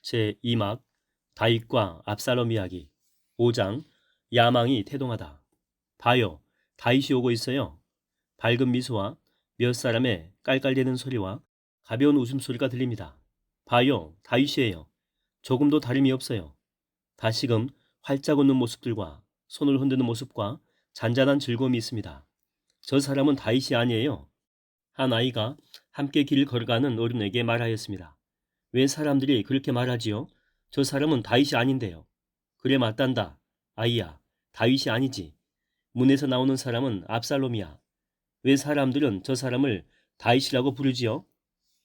제2막 다윗과 압살롬 이야기 5장 야망이 태동하다. 봐요. 다윗이 오고 있어요. 밝은 미소와 몇 사람의 깔깔대는 소리와 가벼운 웃음소리가 들립니다. 봐요. 다윗이에요. 조금도 다름이 없어요. 다시금 활짝 웃는 모습들과 손을 흔드는 모습과 잔잔한 즐거움이 있습니다. 저 사람은 다윗이 아니에요. 한 아이가 함께 길을 걸어가는 어른에게 말하였습니다. 왜 사람들이 그렇게 말하지요? 저 사람은 다윗이 아닌데요. 그래 맞단다. 아이야, 다윗이 아니지. 문에서 나오는 사람은 압살롬이야. 왜 사람들은 저 사람을 다윗이라고 부르지요?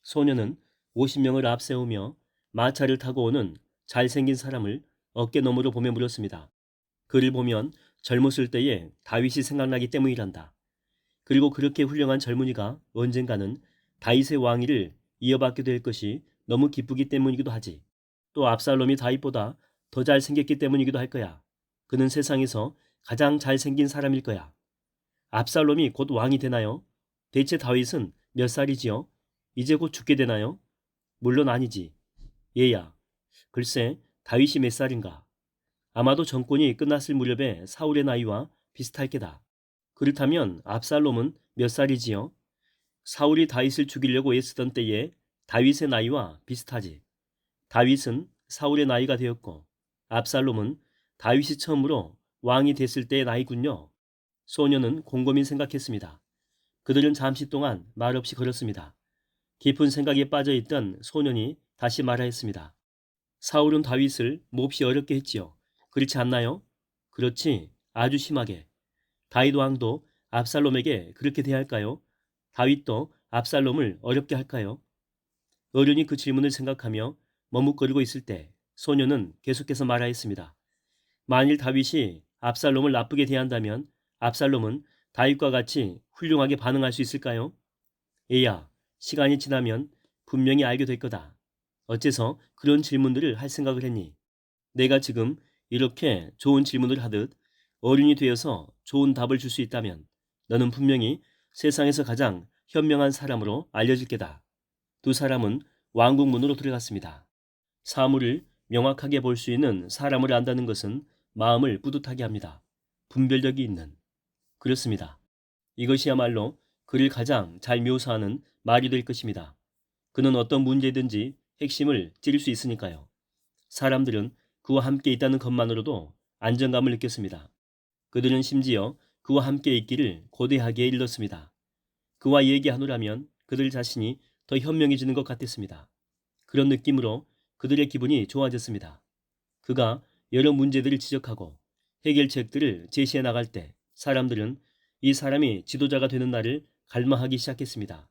소녀는 50명을 앞세우며 마차를 타고 오는 잘생긴 사람을 어깨너머로 보며 물었습니다. 그를 보면 젊었을 때의 다윗이 생각나기 때문이란다. 그리고 그렇게 훌륭한 젊은이가 언젠가는 다윗의 왕위를 이어받게 될 것이 너무 기쁘기 때문이기도 하지. 또 압살롬이 다윗보다 더 잘생겼기 때문이기도 할 거야. 그는 세상에서 가장 잘생긴 사람일 거야. 압살롬이 곧 왕이 되나요? 대체 다윗은 몇 살이지요? 이제 곧 죽게 되나요? 물론 아니지. 얘야, 글쎄 다윗이 몇 살인가? 아마도 정권이 끝났을 무렵의 사울의 나이와 비슷할 게다. 그렇다면 압살롬은 몇 살이지요? 사울이 다윗을 죽이려고 애쓰던 때에 다윗의 나이와 비슷하지. 다윗은 사울의 나이가 되었고 압살롬은 다윗이 처음으로 왕이 됐을 때의 나이군요. 소녀는 곰곰이 생각했습니다. 그들은 잠시 동안 말없이 걸었습니다. 깊은 생각에 빠져있던 소년이 다시 말하였습니다. 사울은 다윗을 몹시 어렵게 했지요. 그렇지 않나요? 그렇지, 아주 심하게. 다윗 왕도 압살롬에게 그렇게 대할까요? 다윗도 압살롬을 어렵게 할까요? 어른이 그 질문을 생각하며 머뭇거리고 있을 때 소녀는 계속해서 말하였습니다. 만일 다윗이 압살롬을 나쁘게 대한다면 압살롬은 다윗과 같이 훌륭하게 반응할 수 있을까요? 얘야, 시간이 지나면 분명히 알게 될 거다. 어째서 그런 질문들을 할 생각을 했니? 내가 지금 이렇게 좋은 질문을 하듯 어른이 되어서 좋은 답을 줄 수 있다면 너는 분명히 세상에서 가장 현명한 사람으로 알려질 게다. 두 사람은 왕궁 문으로 들어갔습니다. 사물을 명확하게 볼 수 있는 사람을 안다는 것은 마음을 뿌듯하게 합니다. 분별력이 있는. 그렇습니다. 이것이야말로 그를 가장 잘 묘사하는 말이 될 것입니다. 그는 어떤 문제든지 핵심을 찌를 수 있으니까요. 사람들은 그와 함께 있다는 것만으로도 안정감을 느꼈습니다. 그들은 심지어 그와 함께 있기를 고대하게 일렀습니다. 그와 얘기하노라면 그들 자신이 더 현명해지는 것 같았습니다. 그런 느낌으로 그들의 기분이 좋아졌습니다. 그가 여러 문제들을 지적하고 해결책들을 제시해 나갈 때 사람들은 이 사람이 지도자가 되는 날을 갈망하기 시작했습니다.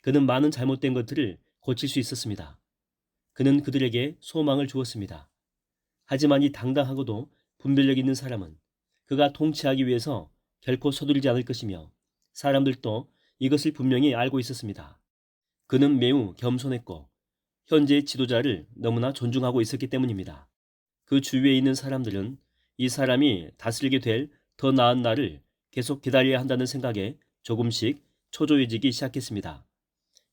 그는 많은 잘못된 것들을 고칠 수 있었습니다. 그는 그들에게 소망을 주었습니다. 하지만 이 당당하고도 분별력 있는 사람은 그가 통치하기 위해서 결코 서두르지 않을 것이며 사람들도 이것을 분명히 알고 있었습니다. 그는 매우 겸손했고 현재의 지도자를 너무나 존중하고 있었기 때문입니다. 그 주위에 있는 사람들은 이 사람이 다스리게 될 더 나은 날을 계속 기다려야 한다는 생각에 조금씩 초조해지기 시작했습니다.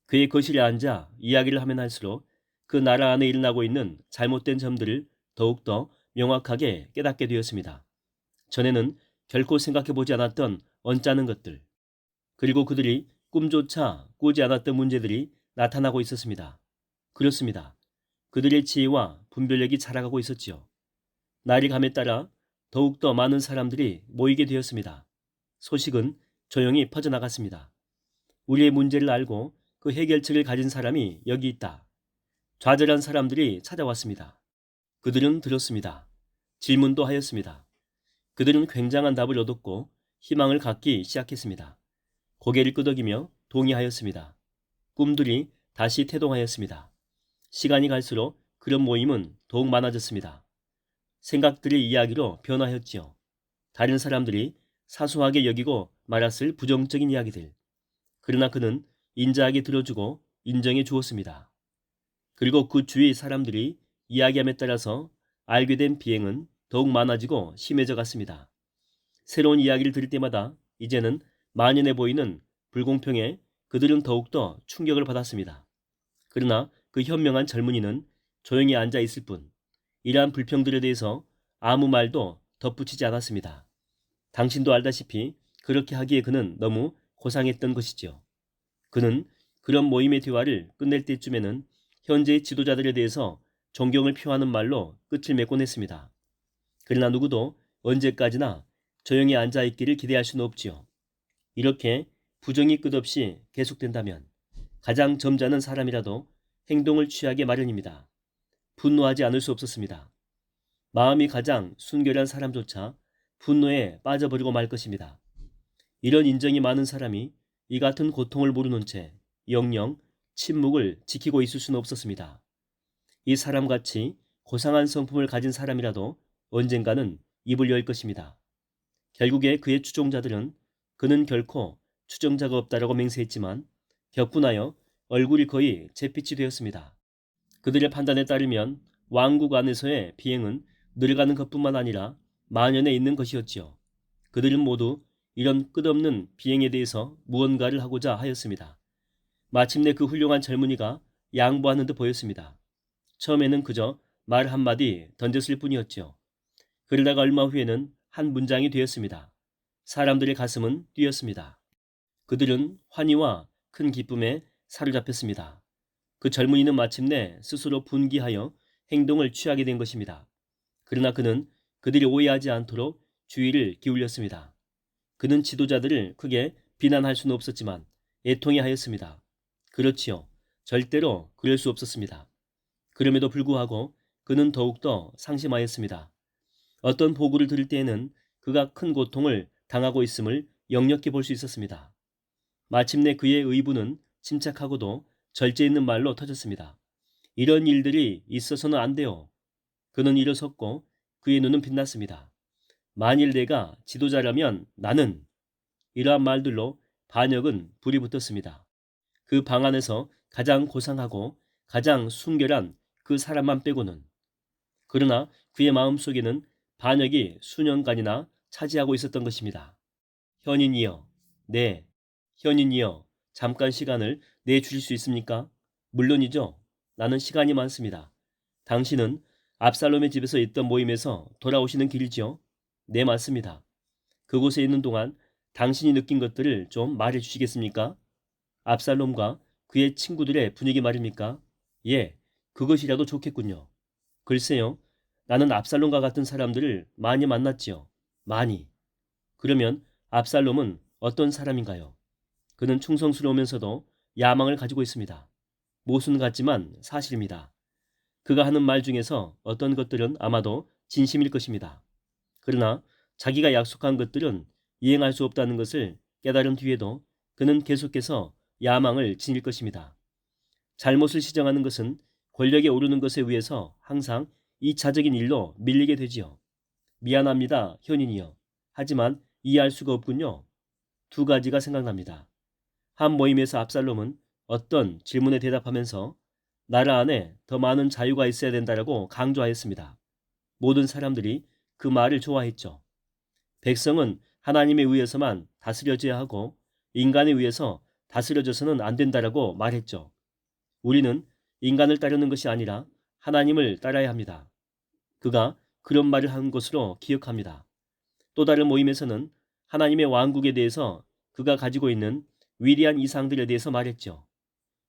그의 거실에 앉아 이야기를 하면 할수록 그 나라 안에 일어나고 있는 잘못된 점들을 더욱더 명확하게 깨닫게 되었습니다. 전에는 결코 생각해보지 않았던 언짢은 것들, 그리고 그들이 꿈조차 꾸지 않았던 문제들이 나타나고 있었습니다. 그렇습니다. 그들의 지혜와 분별력이 자라가고 있었지요. 날이 감에 따라 더욱더 많은 사람들이 모이게 되었습니다. 소식은 조용히 퍼져나갔습니다. 우리의 문제를 알고 그 해결책을 가진 사람이 여기 있다. 좌절한 사람들이 찾아왔습니다. 그들은 들었습니다. 질문도 하였습니다. 그들은 굉장한 답을 얻었고 희망을 갖기 시작했습니다. 고개를 끄덕이며 동의하였습니다. 꿈들이 다시 태동하였습니다. 시간이 갈수록 그런 모임은 더욱 많아졌습니다. 생각들의 이야기로 변화했지요. 다른 사람들이 사소하게 여기고 말았을 부정적인 이야기들. 그러나 그는 인자하게 들어주고 인정해 주었습니다. 그리고 그 주위 사람들이 이야기함에 따라서 알게 된 비행은 더욱 많아지고 심해져 갔습니다. 새로운 이야기를 들을 때마다 이제는 만연해 보이는 불공평에 그들은 더욱더 충격을 받았습니다. 그러나 그 현명한 젊은이는 조용히 앉아 있을 뿐 이러한 불평들에 대해서 아무 말도 덧붙이지 않았습니다. 당신도 알다시피 그렇게 하기에 그는 너무 고상했던 것이지요. 그는 그런 모임의 대화를 끝낼 때쯤에는 현재의 지도자들에 대해서 존경을 표하는 말로 끝을 맺곤 했습니다. 그러나 누구도 언제까지나 조용히 앉아있기를 기대할 수는 없지요. 이렇게 부정이 끝없이 계속된다면 가장 점잖은 사람이라도 행동을 취하게 마련입니다. 분노하지 않을 수 없었습니다. 마음이 가장 순결한 사람조차 분노에 빠져버리고 말 것입니다. 이런 인정이 많은 사람이 이 같은 고통을 모르는 채 영영 침묵을 지키고 있을 수는 없었습니다. 이 사람같이 고상한 성품을 가진 사람이라도 언젠가는 입을 열 것입니다. 결국에 그의 추종자들은 그는 결코 추종자가 없다라고 맹세했지만 격분하여 얼굴이 거의 잿빛이 되었습니다. 그들의 판단에 따르면 왕국 안에서의 비행은 늘어가는 것뿐만 아니라 만연해 있는 것이었지요. 그들은 모두 이런 끝없는 비행에 대해서 무언가를 하고자 하였습니다. 마침내 그 훌륭한 젊은이가 양보하는 듯 보였습니다. 처음에는 그저 말 한마디 던졌을 뿐이었지요. 그러다가 얼마 후에는 한 문장이 되었습니다. 사람들의 가슴은 뛰었습니다. 그들은 환희와 큰 기쁨에 사로잡혔습니다. 그 젊은이는 마침내 스스로 분기하여 행동을 취하게 된 것입니다. 그러나 그는 그들이 오해하지 않도록 주의를 기울였습니다. 그는 지도자들을 크게 비난할 수는 없었지만 애통해 하였습니다. 그렇지요. 절대로 그럴 수 없었습니다. 그럼에도 불구하고 그는 더욱더 상심하였습니다. 어떤 보고를 들을 때에는 그가 큰 고통을 당하고 있음을 역력해 볼 수 있었습니다. 마침내 그의 의부는 침착하고도 절제 있는 말로 터졌습니다. 이런 일들이 있어서는 안 돼요. 그는 일어섰고 그의 눈은 빛났습니다. 만일 내가 지도자라면 나는 이러한 말들로 반역은 불이 붙었습니다. 그 방 안에서 가장 고상하고 가장 순결한 그 사람만 빼고는. 그러나 그의 마음속에는 반역이 수년간이나 차지하고 있었던 것입니다. 현인이여, 네, 현인이여, 잠깐 시간을 내주실 수 있습니까? 물론이죠. 나는 시간이 많습니다. 당신은 압살롬의 집에서 있던 모임에서 돌아오시는 길이지요? 네, 맞습니다. 그곳에 있는 동안 당신이 느낀 것들을 좀 말해 주시겠습니까? 압살롬과 그의 친구들의 분위기 말입니까? 예, 그것이라도 좋겠군요. 글쎄요, 나는 압살롬과 같은 사람들을 많이 만났지요. 많이. 그러면 압살롬은 어떤 사람인가요? 그는 충성스러우면서도 야망을 가지고 있습니다. 모순 같지만 사실입니다. 그가 하는 말 중에서 어떤 것들은 아마도 진심일 것입니다. 그러나 자기가 약속한 것들은 이행할 수 없다는 것을 깨달은 뒤에도 그는 계속해서 야망을 지닐 것입니다. 잘못을 시정하는 것은 권력에 오르는 것에 의해서 항상 2차적인 일로 밀리게 되지요. 미안합니다, 현인이요. 하지만 이해할 수가 없군요. 두 가지가 생각납니다. 한 모임에서 압살롬은 어떤 질문에 대답하면서 나라 안에 더 많은 자유가 있어야 된다라고 강조하였습니다. 모든 사람들이 그 말을 좋아했죠. 백성은 하나님에 의해서만 다스려져야 하고 인간에 의해서 다스려져서는 안 된다라고 말했죠. 우리는 인간을 따르는 것이 아니라 하나님을 따라야 합니다. 그가 그런 말을 한 것으로 기억합니다. 또 다른 모임에서는 하나님의 왕국에 대해서 그가 가지고 있는 위대한 이상들에 대해서 말했죠.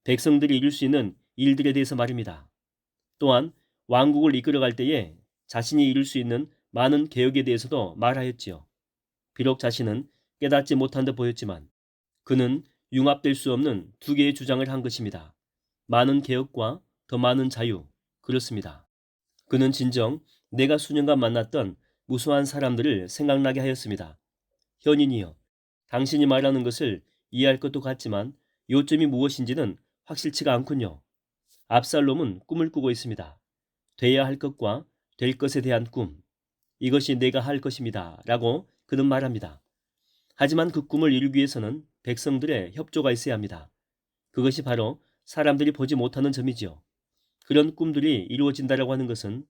백성들이 이룰 수 있는 일들에 대해서 말입니다. 또한 왕국을 이끌어갈 때에 자신이 이룰 수 있는 많은 개혁에 대해서도 말하였지요. 비록 자신은 깨닫지 못한 듯 보였지만 그는 융합될 수 없는 두 개의 주장을 한 것입니다. 많은 개혁과 더 많은 자유. 그렇습니다. 그는 진정 내가 수년간 만났던 무수한 사람들을 생각나게 하였습니다. 현인이여, 당신이 말하는 것을 이해할 것도 같지만 요점이 무엇인지는 확실치가 않군요. 압살롬은 꿈을 꾸고 있습니다. 돼야 할 것과 될 것에 대한 꿈. 이것이 내가 할 것입니다. 라고 그는 말합니다. 하지만 그 꿈을 이루기 위해서는 백성들의 협조가 있어야 합니다. 그것이 바로 사람들이 보지 못하는 점이지요. 그런 꿈들이 이루어진다라고 하는 것은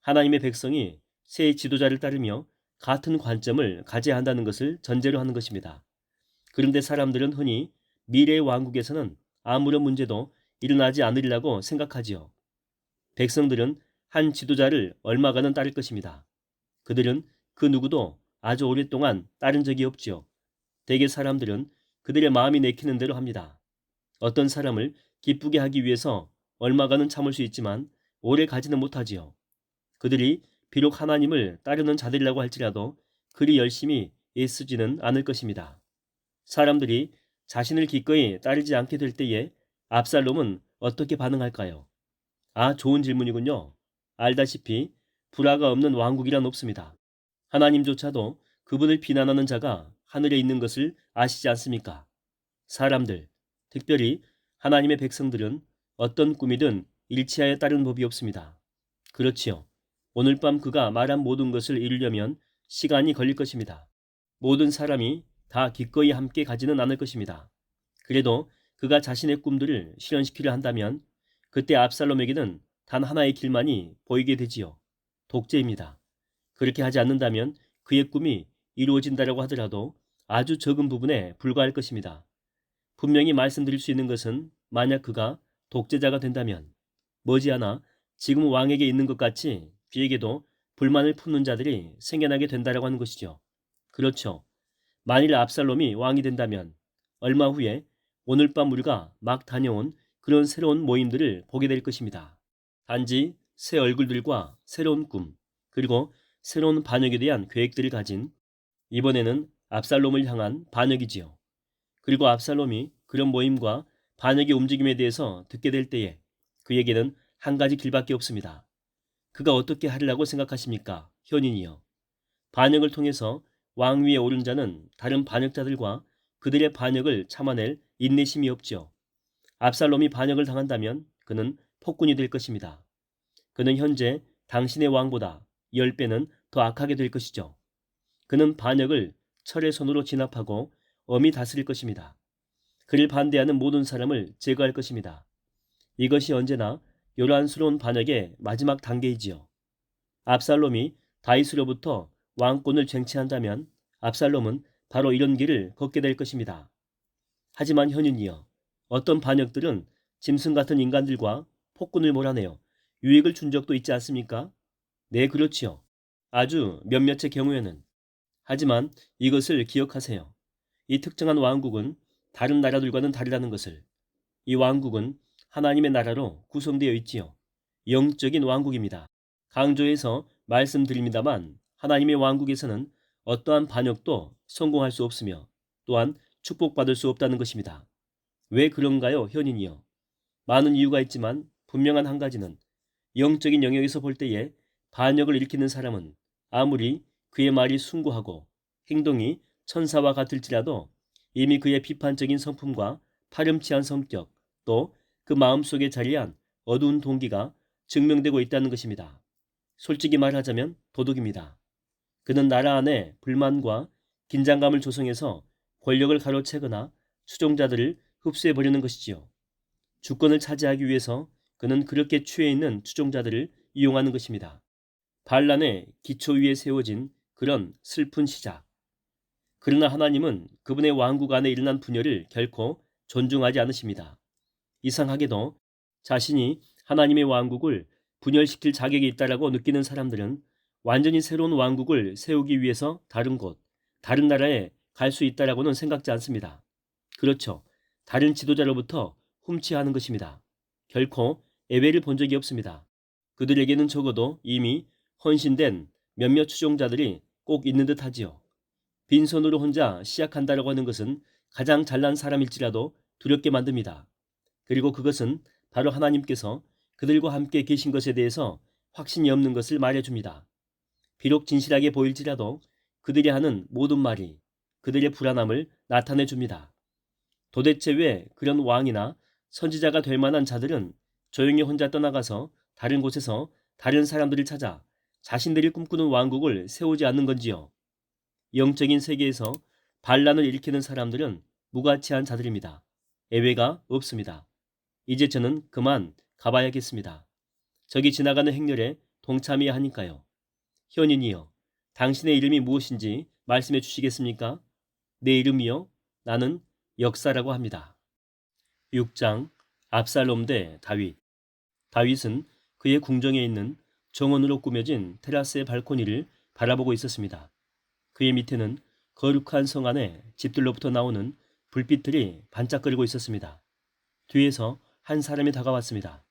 하나님의 백성이 새 지도자를 따르며 같은 관점을 가져야 한다는 것을 전제로 하는 것입니다. 그런데 사람들은 흔히 미래의 왕국에서는 아무런 문제도 일어나지 않으리라고 생각하지요. 백성들은 한 지도자를 얼마간은 따를 것입니다. 그들은 그 누구도 아주 오랫동안 따른 적이 없지요. 대개 사람들은 그들의 마음이 내키는 대로 합니다. 어떤 사람을 기쁘게 하기 위해서 얼마간은 참을 수 있지만 오래 가지는 못하지요. 그들이 비록 하나님을 따르는 자들이라고 할지라도 그리 열심히 애쓰지는 않을 것입니다. 사람들이 자신을 기꺼이 따르지 않게 될 때에 압살롬은 어떻게 반응할까요? 아, 좋은 질문이군요. 알다시피 불화가 없는 왕국이란 없습니다. 하나님조차도 그분을 비난하는 자가 하늘에 있는 것을 아시지 않습니까? 사람들, 특별히 하나님의 백성들은 어떤 꿈이든 일치하여 따르는 법이 없습니다. 그렇지요. 오늘 밤 그가 말한 모든 것을 이루려면 시간이 걸릴 것입니다. 모든 사람이 다 기꺼이 함께 가지는 않을 것입니다. 그래도 그가 자신의 꿈들을 실현시키려 한다면 그때 압살롬에게는 단 하나의 길만이 보이게 되지요. 독재입니다. 그렇게 하지 않는다면 그의 꿈이 이루어진다라고 하더라도 아주 적은 부분에 불과할 것입니다. 분명히 말씀드릴 수 있는 것은 만약 그가 독재자가 된다면 머지않아 지금 왕에게 있는 것 같이 그에게도 불만을 품는 자들이 생겨나게 된다라고 하는 것이죠. 그렇죠. 만일 압살롬이 왕이 된다면 얼마 후에 오늘 밤 우리가 막 다녀온 그런 새로운 모임들을 보게 될 것입니다. 단지 새 얼굴들과 새로운 꿈, 그리고 새로운 반역에 대한 계획들을 가진 이번에는 압살롬을 향한 반역이지요. 그리고 압살롬이 그런 모임과 반역의 움직임에 대해서 듣게 될 때에 그에게는 한 가지 길밖에 없습니다. 그가 어떻게 하리라고 생각하십니까? 현인이요. 반역을 통해서 왕위에 오른 자는 다른 반역자들과 그들의 반역을 참아낼 인내심이 없지요. 압살롬이 반역을 당한다면 그는 폭군이 될 것입니다. 그는 현재 당신의 왕보다 10배는 더 악하게 될 것이죠. 그는 반역을 철의 손으로 진압하고 엄히 다스릴 것입니다. 그를 반대하는 모든 사람을 제거할 것입니다. 이것이 언제나 요란스러운 반역의 마지막 단계이지요. 압살롬이 다윗으로부터 왕권을 쟁취한다면 압살롬은 바로 이런 길을 걷게 될 것입니다. 하지만 현인이여, 어떤 반역들은 짐승 같은 인간들과 폭군을 몰아내어 유익을 준 적도 있지 않습니까? 네, 그렇지요. 아주 몇몇의 경우에는. 하지만 이것을 기억하세요. 이 특정한 왕국은 다른 나라들과는 다르다는 것을. 이 왕국은 하나님의 나라로 구성되어 있지요. 영적인 왕국입니다. 강조해서 말씀드립니다만 하나님의 왕국에서는 어떠한 반역도 성공할 수 없으며 또한 축복받을 수 없다는 것입니다. 왜 그런가요, 현인이요? 많은 이유가 있지만 분명한 한 가지는 영적인 영역에서 볼 때에 반역을 일으키는 사람은 아무리 그의 말이 숭고하고 행동이 천사와 같을지라도 이미 그의 비판적인 성품과 파렴치한 성격 또 그 마음속에 자리한 어두운 동기가 증명되고 있다는 것입니다. 솔직히 말하자면 도둑입니다. 그는 나라 안에 불만과 긴장감을 조성해서 권력을 가로채거나 추종자들을 흡수해버리는 것이지요. 주권을 차지하기 위해서 그는 그렇게 취해 있는 추종자들을 이용하는 것입니다. 반란의 기초 위에 세워진 그런 슬픈 시작. 그러나 하나님은 그분의 왕국 안에 일어난 분열을 결코 존중하지 않으십니다. 이상하게도 자신이 하나님의 왕국을 분열시킬 자격이 있다라고 느끼는 사람들은 완전히 새로운 왕국을 세우기 위해서 다른 곳, 다른 나라에 갈 수 있다라고는 생각지 않습니다. 그렇죠. 다른 지도자로부터 훔치하는 것입니다. 결코 예외를 본 적이 없습니다. 그들에게는 적어도 이미 헌신된 몇몇 추종자들이 꼭 있는 듯 하지요. 빈손으로 혼자 시작한다라고 하는 것은 가장 잘난 사람일지라도 두렵게 만듭니다. 그리고 그것은 바로 하나님께서 그들과 함께 계신 것에 대해서 확신이 없는 것을 말해줍니다. 비록 진실하게 보일지라도 그들이 하는 모든 말이 그들의 불안함을 나타내줍니다. 도대체 왜 그런 왕이나 선지자가 될 만한 자들은 조용히 혼자 떠나가서 다른 곳에서 다른 사람들을 찾아 자신들이 꿈꾸는 왕국을 세우지 않는 건지요? 영적인 세계에서 반란을 일으키는 사람들은 무가치한 자들입니다. 예외가 없습니다. 이제 저는 그만 가봐야겠습니다. 저기 지나가는 행렬에 동참해야 하니까요. 현인이여, 당신의 이름이 무엇인지 말씀해 주시겠습니까? 내 이름이요? 나는 역사라고 합니다. 6장 압살롬 대 다윗. 다윗은 그의 궁정에 있는 정원으로 꾸며진 테라스의 발코니를 바라보고 있었습니다. 그의 밑에는 거룩한 성 안의 집들로부터 나오는 불빛들이 반짝거리고 있었습니다. 뒤에서 한 사람이 다가왔습니다.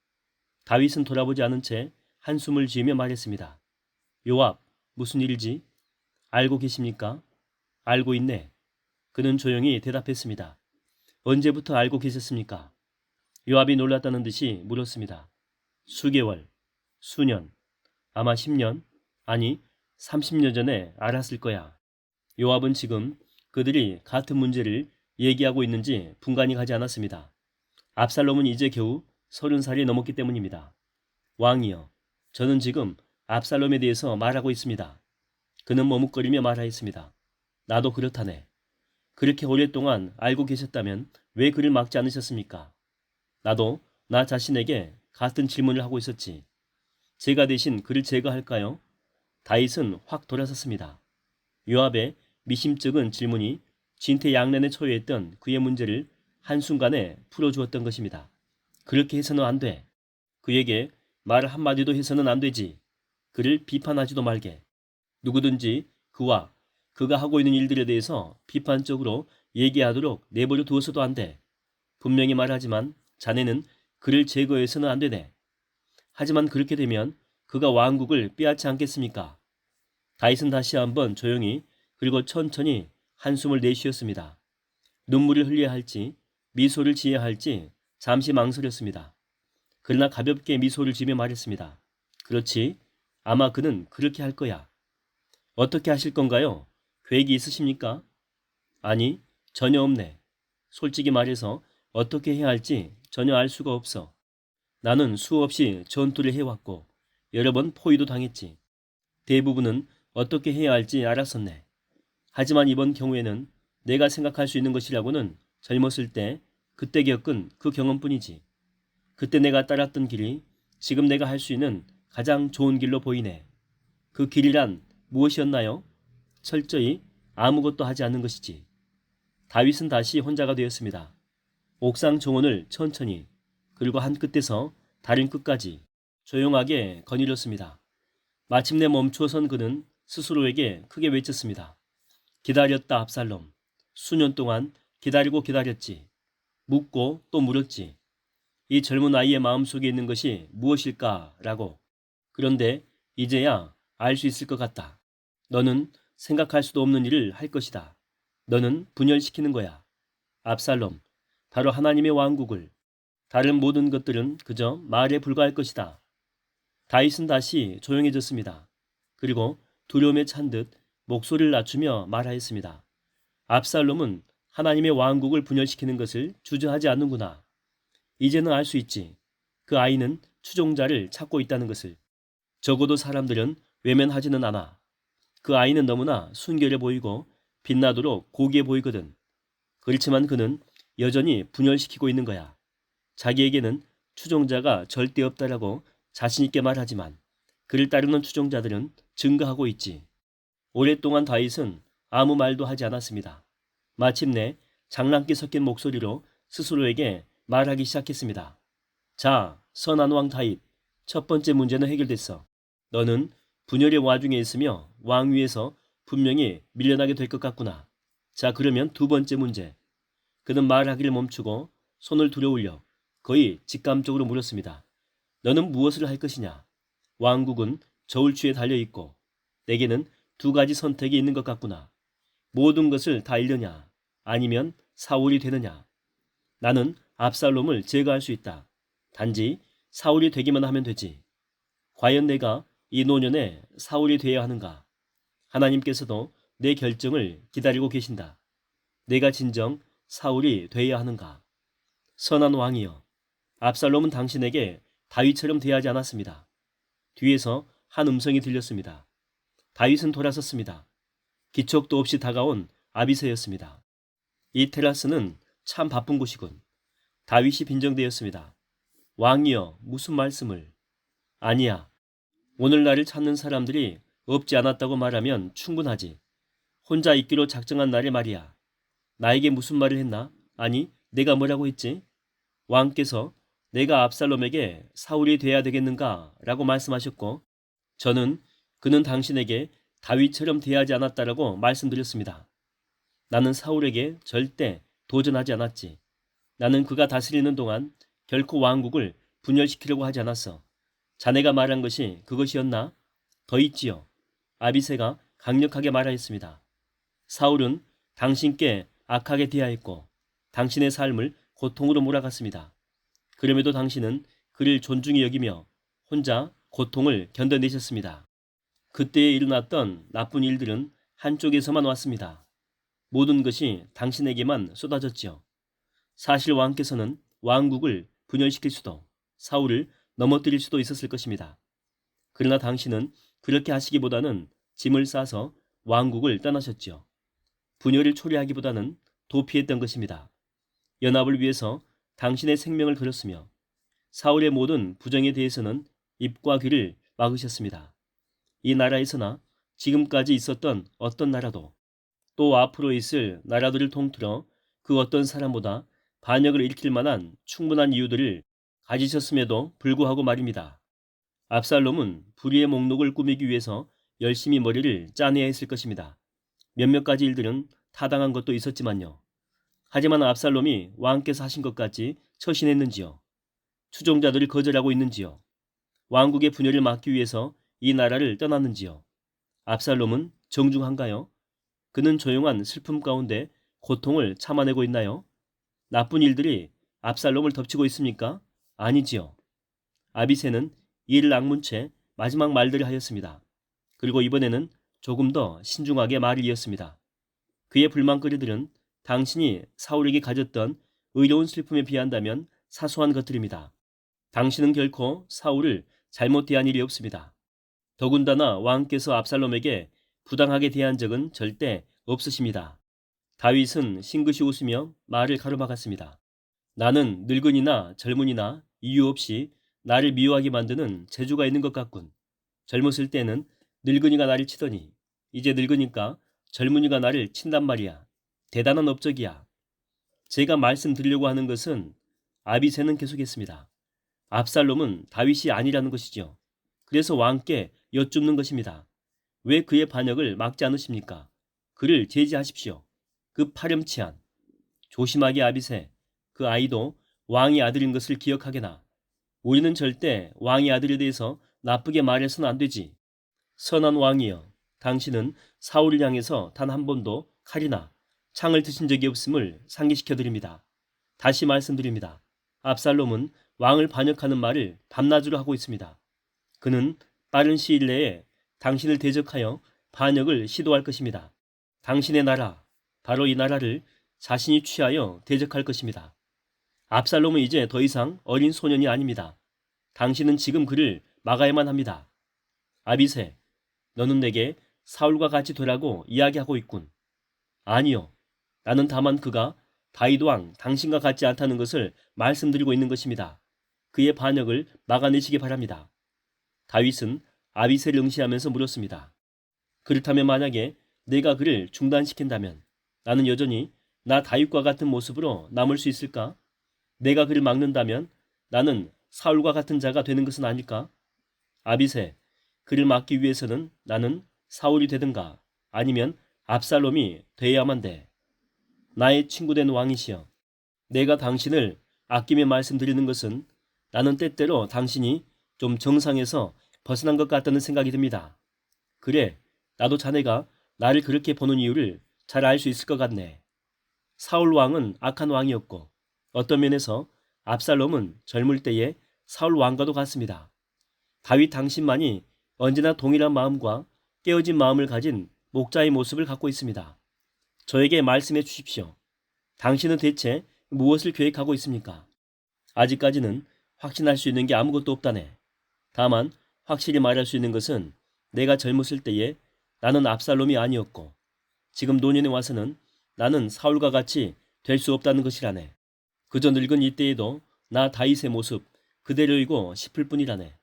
다윗은 돌아보지 않은 채 한숨을 지으며 말했습니다. 요압, 무슨 일이지? 알고 계십니까? 알고 있네. 그는 조용히 대답했습니다. 언제부터 알고 계셨습니까? 요압이 놀랐다는 듯이 물었습니다. 수개월, 수년, 아마 10년, 아니 30년 전에 알았을 거야. 요압은 지금 그들이 같은 문제를 얘기하고 있는지 분간이 가지 않았습니다. 압살롬은 이제 겨우 30살이 넘었기 때문입니다. 왕이여, 저는 지금 압살롬에 대해서 말하고 있습니다. 그는 머뭇거리며 말하였습니다. 나도 그렇다네. 그렇게 오랫동안 알고 계셨다면 왜 그를 막지 않으셨습니까? 나도 나 자신에게 같은 질문을 하고 있었지. 제가 대신 그를 제거할까요? 다윗은 확 돌아섰습니다. 요압의 미심쩍은 질문이 진퇴양난에 처해있던 그의 문제를 한순간에 풀어주었던 것입니다. 그렇게 해서는 안 돼. 그에게 말 한마디도 해서는 안 되지. 그를 비판하지도 말게. 누구든지 그와 그가 하고 있는 일들에 대해서 비판적으로 얘기하도록 내버려 두어서도 안 돼. 분명히 말하지만 자네는 그를 제거해서는 안 되네. 하지만 그렇게 되면 그가 왕국을 빼앗지 않겠습니까? 다윗은 다시 한번 조용히 그리고 천천히 한숨을 내쉬었습니다. 눈물을 흘려야 할지 미소를 지어야 할지 잠시 망설였습니다. 그러나 가볍게 미소를 지으며 말했습니다. 그렇지. 아마 그는 그렇게 할 거야. 어떻게 하실 건가요? 계획이 있으십니까? 아니, 전혀 없네. 솔직히 말해서 어떻게 해야 할지 전혀 알 수가 없어. 나는 수없이 전투를 해왔고 여러 번 포위도 당했지. 대부분은 어떻게 해야 할지 알았었네. 하지만 이번 경우에는 내가 생각할 수 있는 것이라고는 젊었을 때 그때 겪은 그 경험뿐이지. 그때 내가 따랐던 길이 지금 내가 할 수 있는 가장 좋은 길로 보이네. 그 길이란 무엇이었나요? 철저히 아무것도 하지 않는 것이지. 다윗은 다시 혼자가 되었습니다. 옥상 정원을 천천히 그리고 한 끝에서 다른 끝까지 조용하게 거닐었습니다. 마침내 멈추어선 그는 스스로에게 크게 외쳤습니다. 기다렸다 압살롬. 수년 동안 기다리고 기다렸지. 묻고 또 물었지. 이 젊은 아이의 마음속에 있는 것이 무엇일까라고. 그런데 이제야 알 수 있을 것 같다. 너는 생각할 수도 없는 일을 할 것이다. 너는 분열시키는 거야. 압살롬, 바로 하나님의 왕국을. 다른 모든 것들은 그저 말에 불과할 것이다. 다윗은 다시 조용해졌습니다. 그리고 두려움에 찬 듯 목소리를 낮추며 말하였습니다. 압살롬은 하나님의 왕국을 분열시키는 것을 주저하지 않는구나. 이제는 알 수 있지. 그 아이는 추종자를 찾고 있다는 것을. 적어도 사람들은 외면하지는 않아. 그 아이는 너무나 순결해 보이고 빛나도록 고귀해 보이거든. 그렇지만 그는 여전히 분열시키고 있는 거야. 자기에게는 추종자가 절대 없다라고 자신있게 말하지만 그를 따르는 추종자들은 증가하고 있지. 오랫동안 다윗은 아무 말도 하지 않았습니다. 마침내 장난기 섞인 목소리로 스스로에게 말하기 시작했습니다. 자, 선한 왕 다윗, 첫 번째 문제는 해결됐어. 너는 분열의 와중에 있으며 왕위에서 분명히 밀려나게 될 것 같구나. 자, 그러면 두 번째 문제. 그는 말하기를 멈추고 손을 들어올려 거의 직감적으로 물었습니다. 너는 무엇을 할 것이냐? 왕국은 저울추에 달려있고 내게는 두 가지 선택이 있는 것 같구나. 모든 것을 다 잃느냐? 아니면 사울이 되느냐? 나는 압살롬을 제거할 수 있다. 단지 사울이 되기만 하면 되지. 과연 내가 이 노년에 사울이 되어야 하는가? 하나님께서도 내 결정을 기다리고 계신다. 내가 진정 사울이 되어야 하는가? 선한 왕이여, 압살롬은 당신에게 다윗처럼 대하지 않았습니다. 뒤에서 한 음성이 들렸습니다. 다윗은 돌아섰습니다. 기척도 없이 다가온 아비새였습니다. 이 테라스는 참 바쁜 곳이군. 다윗이 빈정되었습니다. 왕이여, 무슨 말씀을? 아니야. 오늘 나를 찾는 사람들이 없지 않았다고 말하면 충분하지. 혼자 있기로 작정한 날에 말이야. 나에게 무슨 말을 했나? 아니, 내가 뭐라고 했지? 왕께서 내가 압살롬에게 사울이 돼야 되겠는가? 라고 말씀하셨고, 저는 그는 당신에게 다윗처럼 대하지 않았다라고 말씀드렸습니다. 나는 사울에게 절대 도전하지 않았지. 나는 그가 다스리는 동안 결코 왕국을 분열시키려고 하지 않았어. 자네가 말한 것이 그것이었나? 더 있지요. 아비새가 강력하게 말하였습니다. 사울은 당신께 악하게 대하였고 당신의 삶을 고통으로 몰아갔습니다. 그럼에도 당신은 그를 존중히 여기며 혼자 고통을 견뎌내셨습니다. 그때에 일어났던 나쁜 일들은 한쪽에서만 왔습니다. 모든 것이 당신에게만 쏟아졌지요. 사실 왕께서는 왕국을 분열시킬 수도 사울을 넘어뜨릴 수도 있었을 것입니다. 그러나 당신은 그렇게 하시기보다는 짐을 싸서 왕국을 떠나셨지요. 분열을 초래하기보다는 도피했던 것입니다. 연합을 위해서 당신의 생명을 걸었으며 사울의 모든 부정에 대해서는 입과 귀를 막으셨습니다. 이 나라에서나 지금까지 있었던 어떤 나라도 또 앞으로 있을 나라들을 통틀어 그 어떤 사람보다 반역을 일으킬 만한 충분한 이유들을 가지셨음에도 불구하고 말입니다. 압살롬은 불의의 목록을 꾸미기 위해서 열심히 머리를 짜내야 했을 것입니다. 몇몇 가지 일들은 타당한 것도 있었지만요. 하지만 압살롬이 왕께서 하신 것 같이 처신했는지요? 추종자들을 거절하고 있는지요? 왕국의 분열을 막기 위해서 이 나라를 떠났는지요? 압살롬은 정중한가요? 그는 조용한 슬픔 가운데 고통을 참아내고 있나요? 나쁜 일들이 압살롬을 덮치고 있습니까? 아니지요. 아비새는 이를 악문 채 마지막 말들을 하였습니다. 그리고 이번에는 조금 더 신중하게 말을 이었습니다. 그의 불만거리들은 당신이 사울에게 가졌던 의로운 슬픔에 비한다면 사소한 것들입니다. 당신은 결코 사울을 잘못 대한 일이 없습니다. 더군다나 왕께서 압살롬에게 부당하게 대한 적은 절대 없으십니다. 다윗은 싱긋이 웃으며 말을 가로막았습니다. 나는 늙은이나 젊은이나 이유 없이 나를 미워하게 만드는 재주가 있는 것 같군. 젊었을 때는 늙은이가 나를 치더니 이제 늙으니까 젊은이가 나를 친단 말이야. 대단한 업적이야. 제가 말씀드리려고 하는 것은 아비새는 계속했습니다. 압살롬은 다윗이 아니라는 것이죠. 그래서 왕께 여쭙는 것입니다. 왜 그의 반역을 막지 않으십니까? 그를 제지하십시오. 그 파렴치한. 조심하게 아비새. 그 아이도 왕의 아들인 것을 기억하게나. 우리는 절대 왕의 아들에 대해서 나쁘게 말해서는 안 되지. 선한 왕이여, 당신은 사울을 향해서 단 한 번도 칼이나 창을 드신 적이 없음을 상기시켜 드립니다. 다시 말씀드립니다. 압살롬은 왕을 반역하는 말을 밤낮으로 하고 있습니다. 그는 빠른 시일 내에 당신을 대적하여 반역을 시도할 것입니다. 당신의 나라, 바로 이 나라를 자신이 취하여 대적할 것입니다. 압살롬은 이제 더 이상 어린 소년이 아닙니다. 당신은 지금 그를 막아야만 합니다. 아비새, 너는 내게 사울과 같이 되라고 이야기하고 있군. 아니요. 나는 다만 그가 다윗 왕 당신과 같지 않다는 것을 말씀드리고 있는 것입니다. 그의 반역을 막아내시기 바랍니다. 다윗은 아비새를 응시하면서 물었습니다. 그렇다면 만약에 내가 그를 중단시킨다면 나는 여전히 나 다윗과 같은 모습으로 남을 수 있을까? 내가 그를 막는다면 나는 사울과 같은 자가 되는 것은 아닐까? 아비새, 그를 막기 위해서는 나는 사울이 되든가 아니면 압살롬이 되어야만 돼. 나의 친구된 왕이시여, 내가 당신을 아끼며 말씀드리는 것은 나는 때때로 당신이 좀 정상에서 벗어난 것 같다는 생각이 듭니다. 그래, 나도 자네가 나를 그렇게 보는 이유를 잘 알 수 있을 것 같네. 사울 왕은 악한 왕이었고 어떤 면에서 압살롬은 젊을 때의 사울 왕과도 같습니다. 다윗 당신만이 언제나 동일한 마음과 깨어진 마음을 가진 목자의 모습을 갖고 있습니다. 저에게 말씀해 주십시오. 당신은 대체 무엇을 계획하고 있습니까? 아직까지는 확신할 수 있는 게 아무것도 없다네. 다만 확실히 말할 수 있는 것은 내가 젊었을 때에 나는 압살롬이 아니었고 지금 노년에 와서는 나는 사울과 같이 될 수 없다는 것이라네. 그저 늙은 이때에도 나 다윗의 모습 그대로이고 싶을 뿐이라네.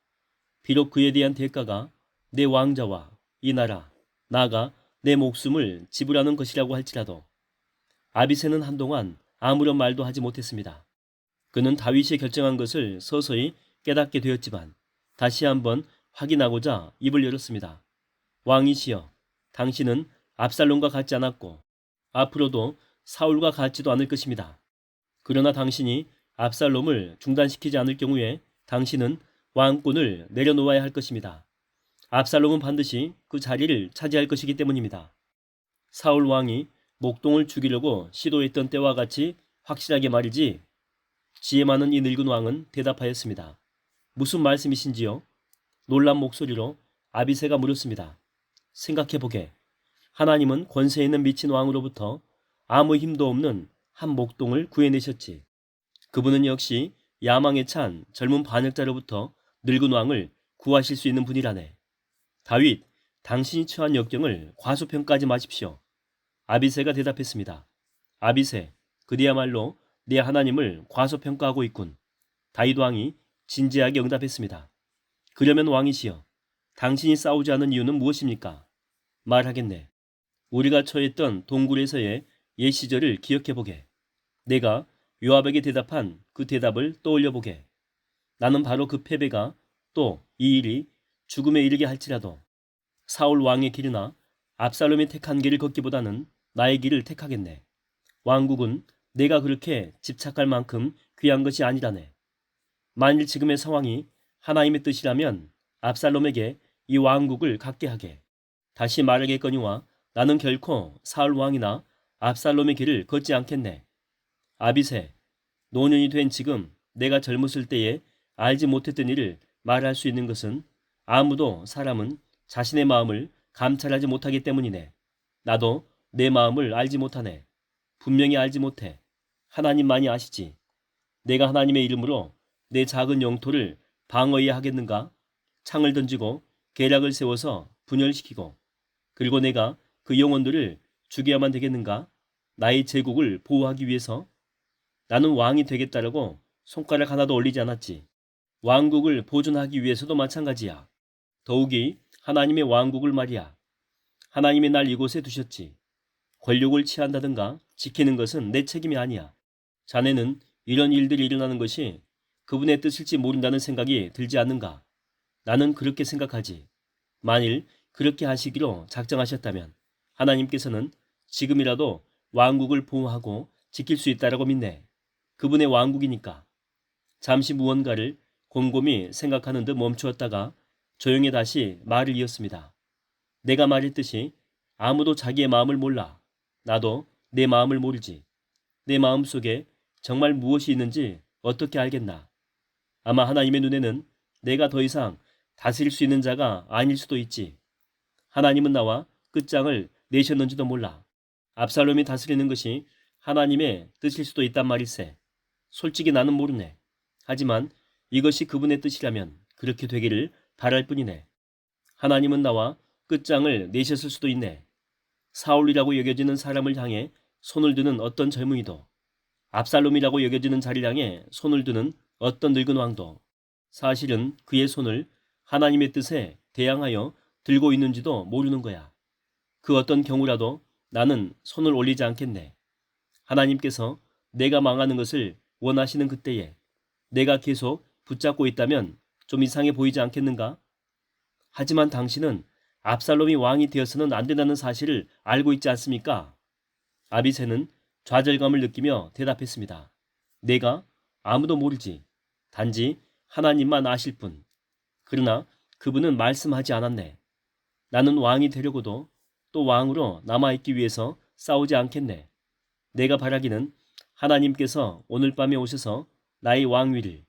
비록 그에 대한 대가가 내 왕자와 이 나라, 나아가 내 목숨을 지불하는 것이라고 할지라도. 아비새는 한동안 아무런 말도 하지 못했습니다. 그는 다윗이 결정한 것을 서서히 깨닫게 되었지만 다시 한번 확인하고자 입을 열었습니다. 왕이시여, 당신은 압살롬과 같지 않았고 앞으로도 사울과 같지도 않을 것입니다. 그러나 당신이 압살롬을 중단시키지 않을 경우에 당신은 왕권을 내려놓아야 할 것입니다. 압살롬은 반드시 그 자리를 차지할 것이기 때문입니다. 사울 왕이 목동을 죽이려고 시도했던 때와 같이 확실하게 말이지. 지혜 많은 이 늙은 왕은 대답하였습니다. 무슨 말씀이신지요? 놀란 목소리로 아비새가 물었습니다. 생각해보게. 하나님은 권세 있는 미친 왕으로부터 아무 힘도 없는 한 목동을 구해내셨지. 그분은 역시 야망에 찬 젊은 반역자로부터 늙은 왕을 구하실 수 있는 분이라네. 다윗, 당신이 처한 역경을 과소평가하지 마십시오. 아비새가 대답했습니다. 아비새, 그대야말로 내 하나님을 과소평가하고 있군. 다윗 왕이 진지하게 응답했습니다. 그러면 왕이시여, 당신이 싸우지 않은 이유는 무엇입니까? 말하겠네. 우리가 처했던 동굴에서의 옛 시절을 기억해보게. 내가 요압에게 대답한 그 대답을 떠올려보게. 나는 바로 그 패배가 또 이 일이 죽음에 이르게 할지라도 사울 왕의 길이나 압살롬이 택한 길을 걷기보다는 나의 길을 택하겠네. 왕국은 내가 그렇게 집착할 만큼 귀한 것이 아니라네. 만일 지금의 상황이 하나님의 뜻이라면 압살롬에게 이 왕국을 갖게 하게. 다시 말하겠거니와 나는 결코 사울 왕이나 압살롬의 길을 걷지 않겠네. 아비새, 노년이 된 지금 내가 젊었을 때에 알지 못했던 일을 말할 수 있는 것은 아무도 사람은 자신의 마음을 감찰하지 못하기 때문이네. 나도 내 마음을 알지 못하네. 분명히 알지 못해. 하나님만이 아시지. 내가 하나님의 이름으로 내 작은 영토를 방어해야 하겠는가? 창을 던지고 계략을 세워서 분열시키고 그리고 내가 그 영혼들을 죽여야만 되겠는가? 나의 제국을 보호하기 위해서? 나는 왕이 되겠다라고 손가락 하나도 올리지 않았지. 왕국을 보존하기 위해서도 마찬가지야. 더욱이 하나님의 왕국을 말이야. 하나님이 날 이곳에 두셨지. 권력을 취한다든가 지키는 것은 내 책임이 아니야. 자네는 이런 일들이 일어나는 것이 그분의 뜻일지 모른다는 생각이 들지 않는가? 나는 그렇게 생각하지. 만일 그렇게 하시기로 작정하셨다면 하나님께서는 지금이라도 왕국을 보호하고 지킬 수 있다라고 믿네. 그분의 왕국이니까. 잠시 무언가를 곰곰이 생각하는 듯 멈추었다가 조용히 다시 말을 이었습니다. 내가 말했듯이 아무도 자기의 마음을 몰라. 나도 내 마음을 모르지. 내 마음 속에 정말 무엇이 있는지 어떻게 알겠나. 아마 하나님의 눈에는 내가 더 이상 다스릴 수 있는 자가 아닐 수도 있지. 하나님은 나와 끝장을 내셨는지도 몰라. 압살롬이 다스리는 것이 하나님의 뜻일 수도 있단 말일세. 솔직히 나는 모르네. 하지만 이것이 그분의 뜻이라면 그렇게 되기를 바랄 뿐이네. 하나님은 나와 끝장을 내셨을 수도 있네. 사울이라고 여겨지는 사람을 향해 손을 드는 어떤 젊은이도, 압살롬이라고 여겨지는 자를 향해 손을 드는 어떤 늙은 왕도 사실은 그의 손을 하나님의 뜻에 대항하여 들고 있는지도 모르는 거야. 그 어떤 경우라도 나는 손을 올리지 않겠네. 하나님께서 내가 망하는 것을 원하시는 그때에 내가 계속 붙잡고 있다면 좀 이상해 보이지 않겠는가? 하지만 당신은 압살롬이 왕이 되어서는 안 된다는 사실을 알고 있지 않습니까? 아비새는 좌절감을 느끼며 대답했습니다. 내가 아무도 모르지. 단지 하나님만 아실 뿐. 그러나 그분은 말씀하지 않았네. 나는 왕이 되려고도 또 왕으로 남아있기 위해서 싸우지 않겠네. 내가 바라기는 하나님께서 오늘 밤에 오셔서 나의 왕위를,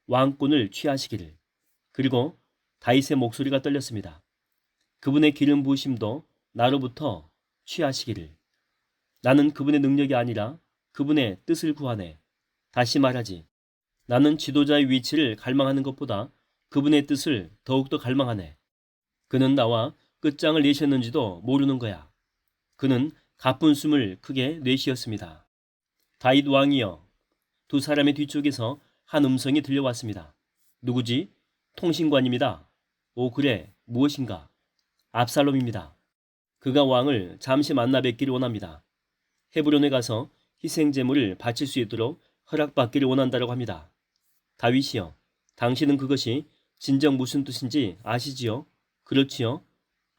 왕권을 취하시기를. 그리고 다윗의 목소리가 떨렸습니다. 그분의 기름 부으심도 나로부터 취하시기를. 나는 그분의 능력이 아니라 그분의 뜻을 구하네. 다시 말하지. 나는 지도자의 위치를 갈망하는 것보다 그분의 뜻을 더욱더 갈망하네. 그는 나와 끝장을 내셨는지도 모르는 거야. 그는 가쁜 숨을 크게 내쉬었습니다. 다윗 왕이여. 두 사람의 뒤쪽에서 한 음성이 들려왔습니다. 누구지? 통신관입니다. 오 그래, 무엇인가? 압살롬입니다. 그가 왕을 잠시 만나 뵙기를 원합니다. 헤브론에 가서 희생제물을 바칠 수 있도록 허락받기를 원한다고 합니다. 다윗이여, 당신은 그것이 진정 무슨 뜻인지 아시지요? 그렇지요?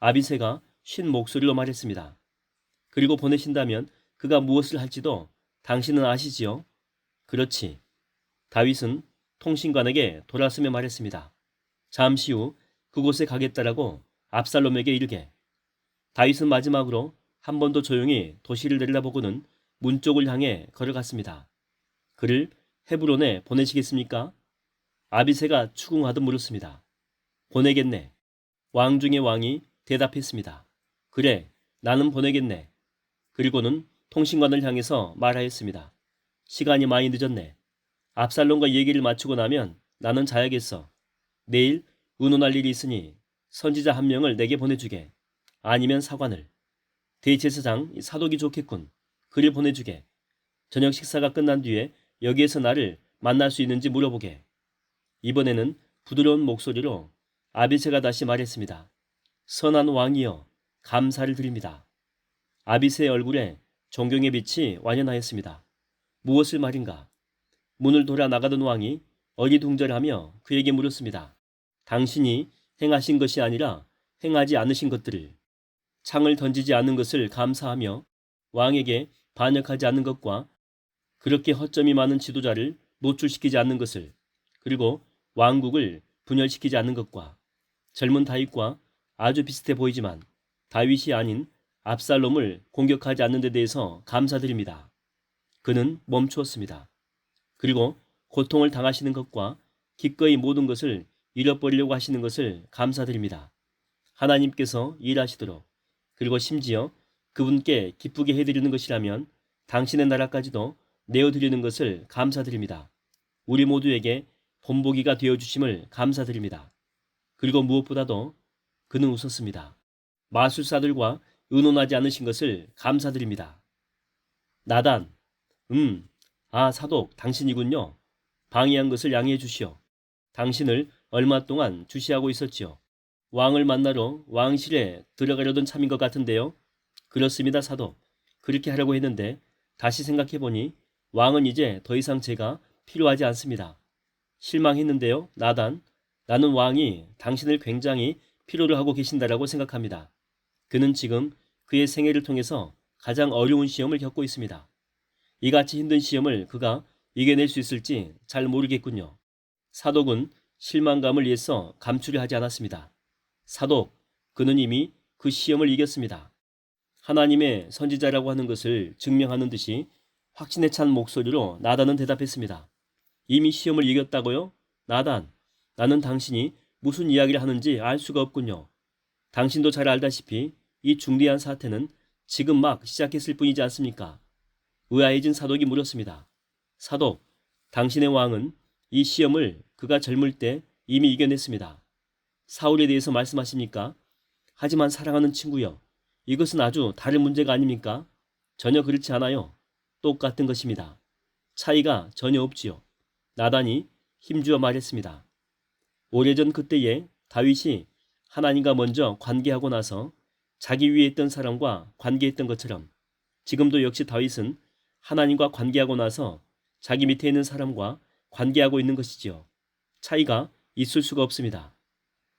아비새가 쉰 목소리로 말했습니다. 그리고 보내신다면 그가 무엇을 할지도 당신은 아시지요? 그렇지. 다윗은 통신관에게 돌아서며 말했습니다. 잠시 후 그곳에 가겠다라고 압살롬에게 이르게. 다윗은 마지막으로 한 번 더 조용히 도시를 내려다보고는 문 쪽을 향해 걸어갔습니다. 그를 헤브론에 보내시겠습니까? 아비새가 추궁하듯 물었습니다. 보내겠네. 왕 중의 왕이 대답했습니다. 그래, 나는 보내겠네. 그리고는 통신관을 향해서 말하였습니다. 시간이 많이 늦었네. 압살롬과 얘기를 마치고 나면 나는 자야겠어. 내일 의논할 일이 있으니 선지자 한 명을 내게 보내주게. 아니면 사관을. 대제사장 사독이 좋겠군. 그를 보내주게. 저녁 식사가 끝난 뒤에 여기에서 나를 만날 수 있는지 물어보게. 이번에는 부드러운 목소리로 아비새가 다시 말했습니다. 선한 왕이여, 감사를 드립니다. 아비새의 얼굴에 존경의 빛이 완연하였습니다. 무엇을 말인가? 문을 돌아 나가던 왕이 어리둥절하며 그에게 물었습니다. 당신이 행하신 것이 아니라 행하지 않으신 것들을, 창을 던지지 않는 것을 감사하며 왕에게 반역하지 않는 것과 그렇게 허점이 많은 지도자를 노출시키지 않는 것을, 그리고 왕국을 분열시키지 않는 것과 젊은 다윗과 아주 비슷해 보이지만 다윗이 아닌 압살롬을 공격하지 않는 데 대해서 감사드립니다. 그는 멈추었습니다. 그리고 고통을 당하시는 것과 기꺼이 모든 것을 잃어버리려고 하시는 것을 감사드립니다. 하나님께서 일하시도록, 그리고 심지어 그분께 기쁘게 해드리는 것이라면 당신의 나라까지도 내어드리는 것을 감사드립니다. 우리 모두에게 본보기가 되어주심을 감사드립니다. 그리고 무엇보다도 그는 웃었습니다. 마술사들과 의논하지 않으신 것을 감사드립니다. 나단, 사독, 당신이군요. 방해한 것을 양해해 주시오. 당신을 얼마 동안 주시하고 있었지요. 왕을 만나러 왕실에 들어가려던 참인 것 같은데요. 그렇습니다, 사독. 그렇게 하려고 했는데 다시 생각해보니 왕은 이제 더 이상 제가 필요하지 않습니다. 실망했는데요, 나단. 나는 왕이 당신을 굉장히 필요로 하고 계신다라고 생각합니다. 그는 지금 그의 생애를 통해서 가장 어려운 시험을 겪고 있습니다. 이같이 힘든 시험을 그가 이겨낼 수 있을지 잘 모르겠군요. 사독은 실망감을 위해서 감추려 하지 않았습니다. 사독, 그는 이미 그 시험을 이겼습니다. 하나님의 선지자라고 하는 것을 증명하는 듯이 확신에 찬 목소리로 나단은 대답했습니다. 이미 시험을 이겼다고요? 나단, 나는 당신이 무슨 이야기를 하는지 알 수가 없군요. 당신도 잘 알다시피 이 중대한 사태는 지금 막 시작했을 뿐이지 않습니까? 의아해진 사독이 물었습니다. 사독, 당신의 왕은 이 시험을 그가 젊을 때 이미 이겨냈습니다. 사울에 대해서 말씀하십니까? 하지만 사랑하는 친구여, 이것은 아주 다른 문제가 아닙니까? 전혀 그렇지 않아요. 똑같은 것입니다. 차이가 전혀 없지요. 나단이 힘주어 말했습니다. 오래전 그때에 다윗이 하나님과 먼저 관계하고 나서 자기 위에 있던 사람과 관계했던 것처럼 지금도 역시 다윗은 하나님과 관계하고 나서 자기 밑에 있는 사람과 관계하고 있는 것이지요. 차이가 있을 수가 없습니다.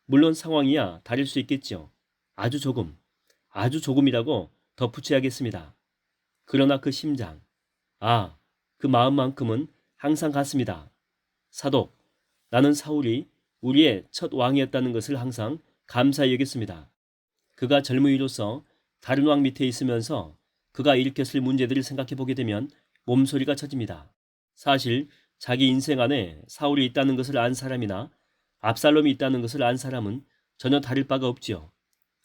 물론 상황이야 다를 수 있겠지요. 아주 조금이라고 덧붙여야겠습니다. 그러나 그 심장, 그 마음만큼은 항상 같습니다. 사독, 나는 사울이 우리의 첫 왕이었다는 것을 항상 감사히 여겼습니다. 그가 젊은이로서 다른 왕 밑에 있으면서 그가 일으켰을 문제들을 생각해 보게 되면 몸소리가 쳐집니다. 사실 자기 인생 안에 사울이 있다는 것을 안 사람이나 압살롬이 있다는 것을 안 사람은 전혀 다를 바가 없지요.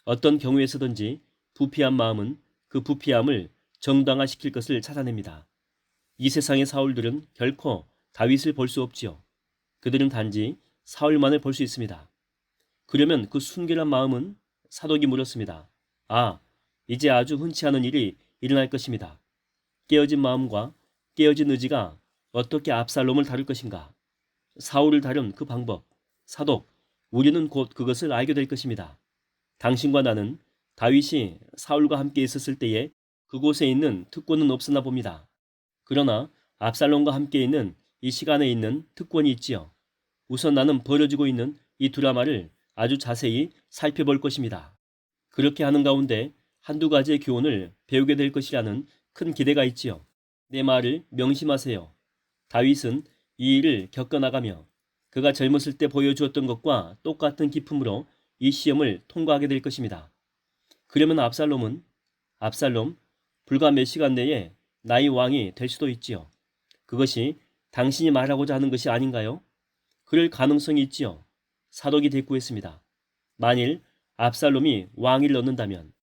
어떤 경우에서든지 부패한 마음은 그 부패함을 정당화시킬 것을 찾아냅니다. 이 세상의 사울들은 결코 다윗을 볼 수 없지요. 그들은 단지 사울만을 볼 수 있습니다. 그러면 그 순결한 마음은? 사독이 물었습니다. 이제 아주 흔치 않은 일이 일어날 것입니다. 깨어진 마음과 깨어진 의지가 어떻게 압살롬을 다룰 것인가? 사울을 다룬 그 방법. 사독, 우리는 곧 그것을 알게 될 것입니다. 당신과 나는 다윗이 사울과 함께 있었을 때에 그곳에 있는 특권은 없었나 봅니다. 그러나 압살롬과 함께 있는 이 시간에 있는 특권이 있지요. 우선 나는 벌어지고 있는 이 드라마를 아주 자세히 살펴볼 것입니다. 그렇게 하는 가운데 한두 가지의 교훈을 배우게 될 것이라는 큰 기대가 있지요. 내 말을 명심하세요. 다윗은 이 일을 겪어나가며 그가 젊었을 때 보여주었던 것과 똑같은 기품으로 이 시험을 통과하게 될 것입니다. 그러면 압살롬, 불과 몇 시간 내에 나의 왕이 될 수도 있지요. 그것이 당신이 말하고자 하는 것이 아닌가요? 그럴 가능성이 있지요. 사독이 대꾸했습니다. 만일 압살롬이 왕위를 얻는다면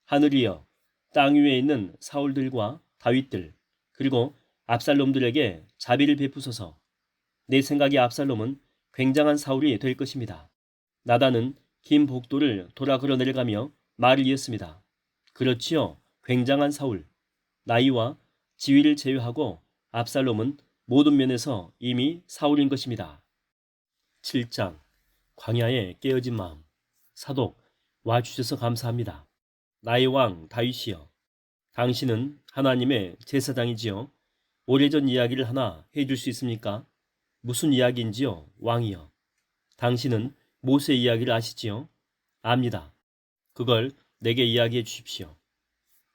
하늘이여 땅 위에 있는 사울들과 다윗들 그리고 압살롬들에게 자비를 베푸소서. 내 생각에 압살롬은 굉장한 사울이 될 것입니다. 나단은 긴 복도를 돌아 걸어내려가며 말을 이었습니다. 그렇지요. 굉장한 사울. 나이와 지위를 제외하고 압살롬은 모든 면에서 이미 사울인 것입니다. 7장 광야에 깨어진 마음. 사독 와주셔서 감사합니다. 나의 왕 다윗이여, 당신은 하나님의 제사장이지요. 오래전 이야기를 하나 해줄 수 있습니까? 무슨 이야기인지요, 왕이여? 당신은 모세 이야기를 아시지요? 압니다. 그걸 내게 이야기해 주십시오.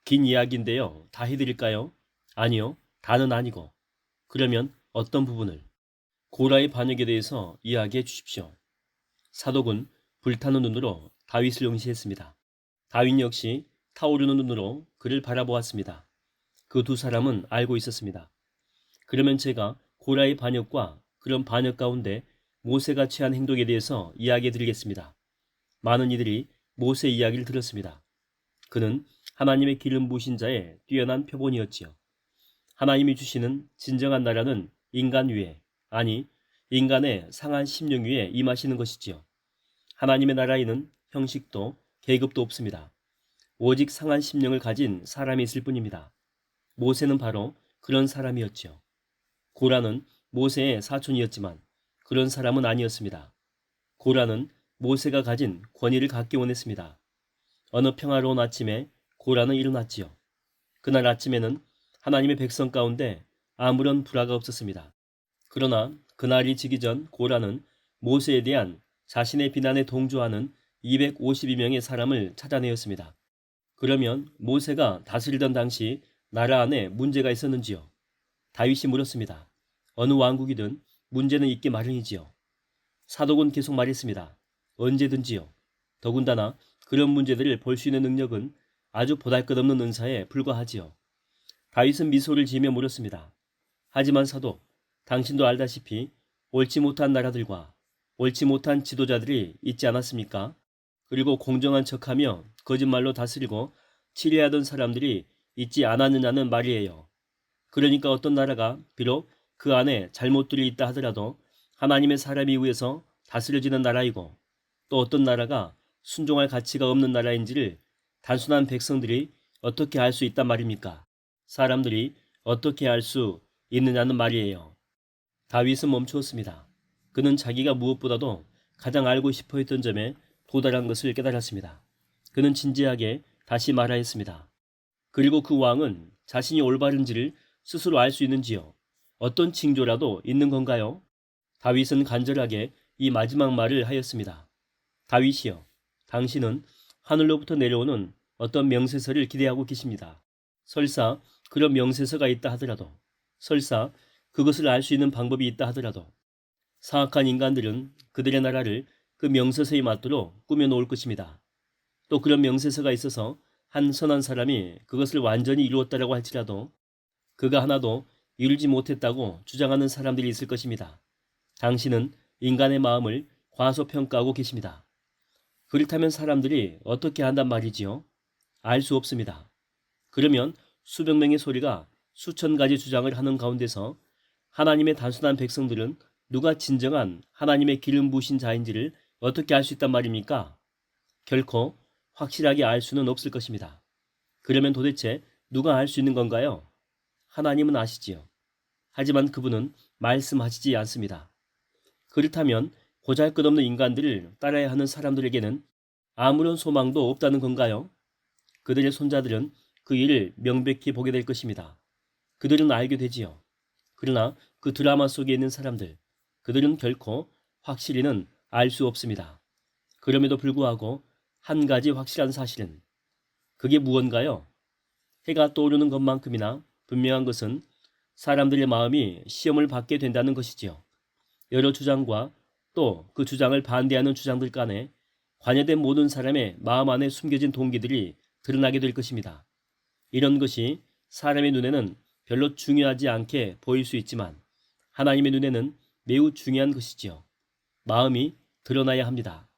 긴 이야기인데요. 다 해드릴까요? 아니요, 다는 아니고. 그러면 어떤 부분을? 고라의 반역에 대해서 이야기해 주십시오. 사독은 불타는 눈으로 다윗을 응시했습니다. 다윗 역시 타오르는 눈으로 그를 바라보았습니다. 그 두 사람은 알고 있었습니다. 그러면 제가 고라의 반역과 그런 반역 가운데 모세가 취한 행동에 대해서 이야기해 드리겠습니다. 많은 이들이 모세 이야기를 들었습니다. 그는 하나님의 기름 부으신 자의 뛰어난 표본이었지요. 하나님이 주시는 진정한 나라는 인간 위에, 아니 인간의 상한 심령 위에 임하시는 것이지요. 하나님의 나라에는 형식도 계급도 없습니다. 오직 상한 심령을 가진 사람이 있을 뿐입니다. 모세는 바로 그런 사람이었지요. 고라는 모세의 사촌이었지만 그런 사람은 아니었습니다. 고라는 모세가 가진 권위를 갖기 원했습니다. 어느 평화로운 아침에 고라는 일어났지요. 그날 아침에는 하나님의 백성 가운데 아무런 불화가 없었습니다. 그러나 그날이 지기 전 고라는 모세에 대한 자신의 비난에 동조하는 252명의 사람을 찾아내었습니다. 그러면 모세가 다스리던 당시 나라 안에 문제가 있었는지요? 다윗이 물었습니다. 어느 왕국이든 문제는 있기 마련이지요. 사독은 계속 말했습니다. 언제든지요. 더군다나 그런 문제들을 볼 수 있는 능력은 아주 보잘것없는 은사에 불과하지요. 다윗은 미소를 지으며 물었습니다. 하지만 사독, 당신도 알다시피 옳지 못한 나라들과 옳지 못한 지도자들이 있지 않았습니까? 그리고 공정한 척하며 거짓말로 다스리고 치리하던 사람들이 있지 않았느냐는 말이에요. 그러니까 어떤 나라가 비록 그 안에 잘못들이 있다 하더라도 하나님의 사람에 의해서 다스려지는 나라이고 또 어떤 나라가 순종할 가치가 없는 나라인지를 단순한 백성들이 어떻게 알 수 있단 말입니까? 사람들이 어떻게 알 수 있느냐는 말이에요. 다윗은 멈추었습니다. 그는 자기가 무엇보다도 가장 알고 싶어 했던 점에 도달한 것을 깨달았습니다. 그는 진지하게 다시 말하였습니다. 그리고 그 왕은 자신이 올바른지를 스스로 알 수 있는지요? 어떤 징조라도 있는 건가요? 다윗은 간절하게 이 마지막 말을 하였습니다. 다윗이여, 당신은 하늘로부터 내려오는 어떤 명세서를 기대하고 계십니다. 설사 그런 명세서가 있다 하더라도, 설사 그것을 알 수 있는 방법이 있다 하더라도 사악한 인간들은 그들의 나라를 그 명세서에 맞도록 꾸며놓을 것입니다. 또 그런 명세서가 있어서 한 선한 사람이 그것을 완전히 이루었다라고 할지라도 그가 하나도 이루지 못했다고 주장하는 사람들이 있을 것입니다. 당신은 인간의 마음을 과소평가하고 계십니다. 그렇다면 사람들이 어떻게 한단 말이지요? 알 수 없습니다. 그러면 수백 명의 소리가 수천 가지 주장을 하는 가운데서 하나님의 단순한 백성들은 누가 진정한 하나님의 기름 부으신 자인지를 어떻게 알 수 있단 말입니까? 결코 확실하게 알 수는 없을 것입니다. 그러면 도대체 누가 알 수 있는 건가요? 하나님은 아시지요. 하지만 그분은 말씀하시지 않습니다. 그렇다면 보잘것없는 인간들을 따라야 하는 사람들에게는 아무런 소망도 없다는 건가요? 그들의 손자들은 그 일을 명백히 보게 될 것입니다. 그들은 알게 되지요. 그러나 그 드라마 속에 있는 사람들, 그들은 결코 확실히는 알 수 없습니다. 그럼에도 불구하고 한 가지 확실한 사실은 그게 무언가요? 해가 떠오르는 것만큼이나 분명한 것은 사람들의 마음이 시험을 받게 된다는 것이지요. 여러 주장과 또 그 주장을 반대하는 주장들 간에 관여된 모든 사람의 마음 안에 숨겨진 동기들이 드러나게 될 것입니다. 이런 것이 사람의 눈에는 별로 중요하지 않게 보일 수 있지만 하나님의 눈에는 매우 중요한 것이지요. 마음이 드러나야 합니다.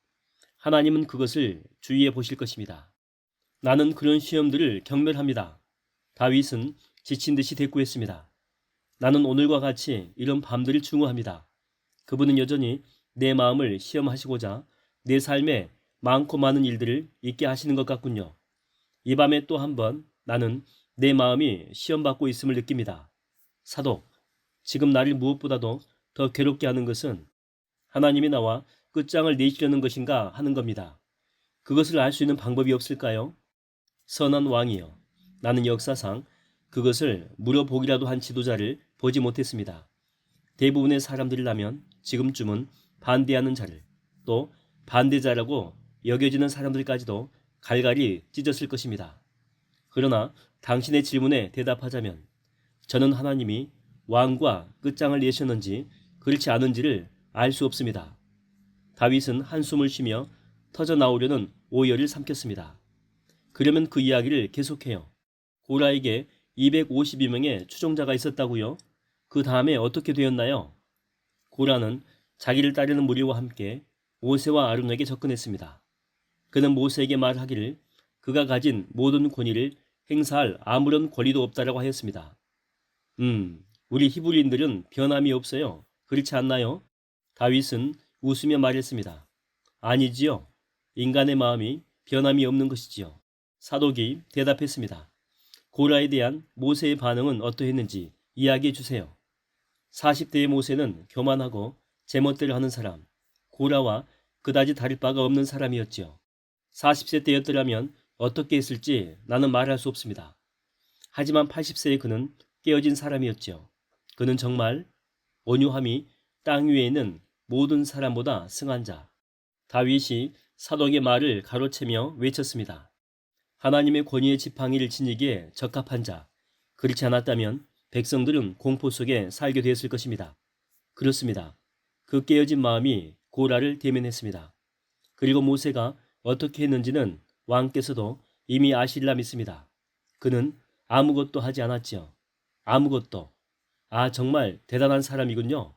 하나님은 그것을 주의해 보실 것입니다. 나는 그런 시험들을 경멸합니다. 다윗은 지친 듯이 대꾸했습니다. 나는 오늘과 같이 이런 밤들을 증오합니다. 그분은 여전히 내 마음을 시험하시고자 내 삶에 많고 많은 일들을 있게 하시는 것 같군요. 이 밤에 또 한 번 나는 내 마음이 시험받고 있음을 느낍니다. 사도, 지금 나를 무엇보다도 더 괴롭게 하는 것은 하나님이 나와 끝장을 내시려는 것인가 하는 겁니다. 그것을 알 수 있는 방법이 없을까요? 선한 왕이여, 나는 역사상 그것을 물어보기라도 한 지도자를 보지 못했습니다. 대부분의 사람들이라면 지금쯤은 반대하는 자를, 또 반대자라고 여겨지는 사람들까지도 갈갈이 찢었을 것입니다. 그러나 당신의 질문에 대답하자면 저는 하나님이 왕과 끝장을 내셨는지 그렇지 않은지를 알 수 없습니다. 다윗은 한숨을 쉬며 터져 나오려는 오열을 삼켰습니다. 그러면 그 이야기를 계속해요. 고라에게 252명의 추종자가 있었다고요? 그 다음에 어떻게 되었나요? 고라는 자기를 따르는 무리와 함께 모세와 아론에게 접근했습니다. 그는 모세에게 말하기를 그가 가진 모든 권위를 행사할 아무런 권리도 없다라고 하였습니다. 우리 히브리인들은 변함이 없어요. 그렇지 않나요? 다윗은 웃으며 말했습니다. 아니지요. 인간의 마음이 변함이 없는 것이지요. 사독이 대답했습니다. 고라에 대한 모세의 반응은 어떠했는지 이야기해 주세요. 40대의 모세는 교만하고 제멋대로 하는 사람, 고라와 그다지 다를 바가 없는 사람이었지요. 40세 때였더라면 어떻게 했을지 나는 말할 수 없습니다. 하지만 80세의 그는 깨어진 사람이었지요. 그는 정말 온유함이 땅 위에 있는 모든 사람보다 승한 자. 다윗이 사독의 말을 가로채며 외쳤습니다. 하나님의 권위의 지팡이를 지니기에 적합한 자. 그렇지 않았다면 백성들은 공포 속에 살게 되었을 것입니다. 그렇습니다. 그 깨어진 마음이 고라를 대면했습니다. 그리고 모세가 어떻게 했는지는 왕께서도 이미 아시리라 믿습니다. 그는 아무것도 하지 않았지요. 아무것도. 아, 정말 대단한 사람이군요.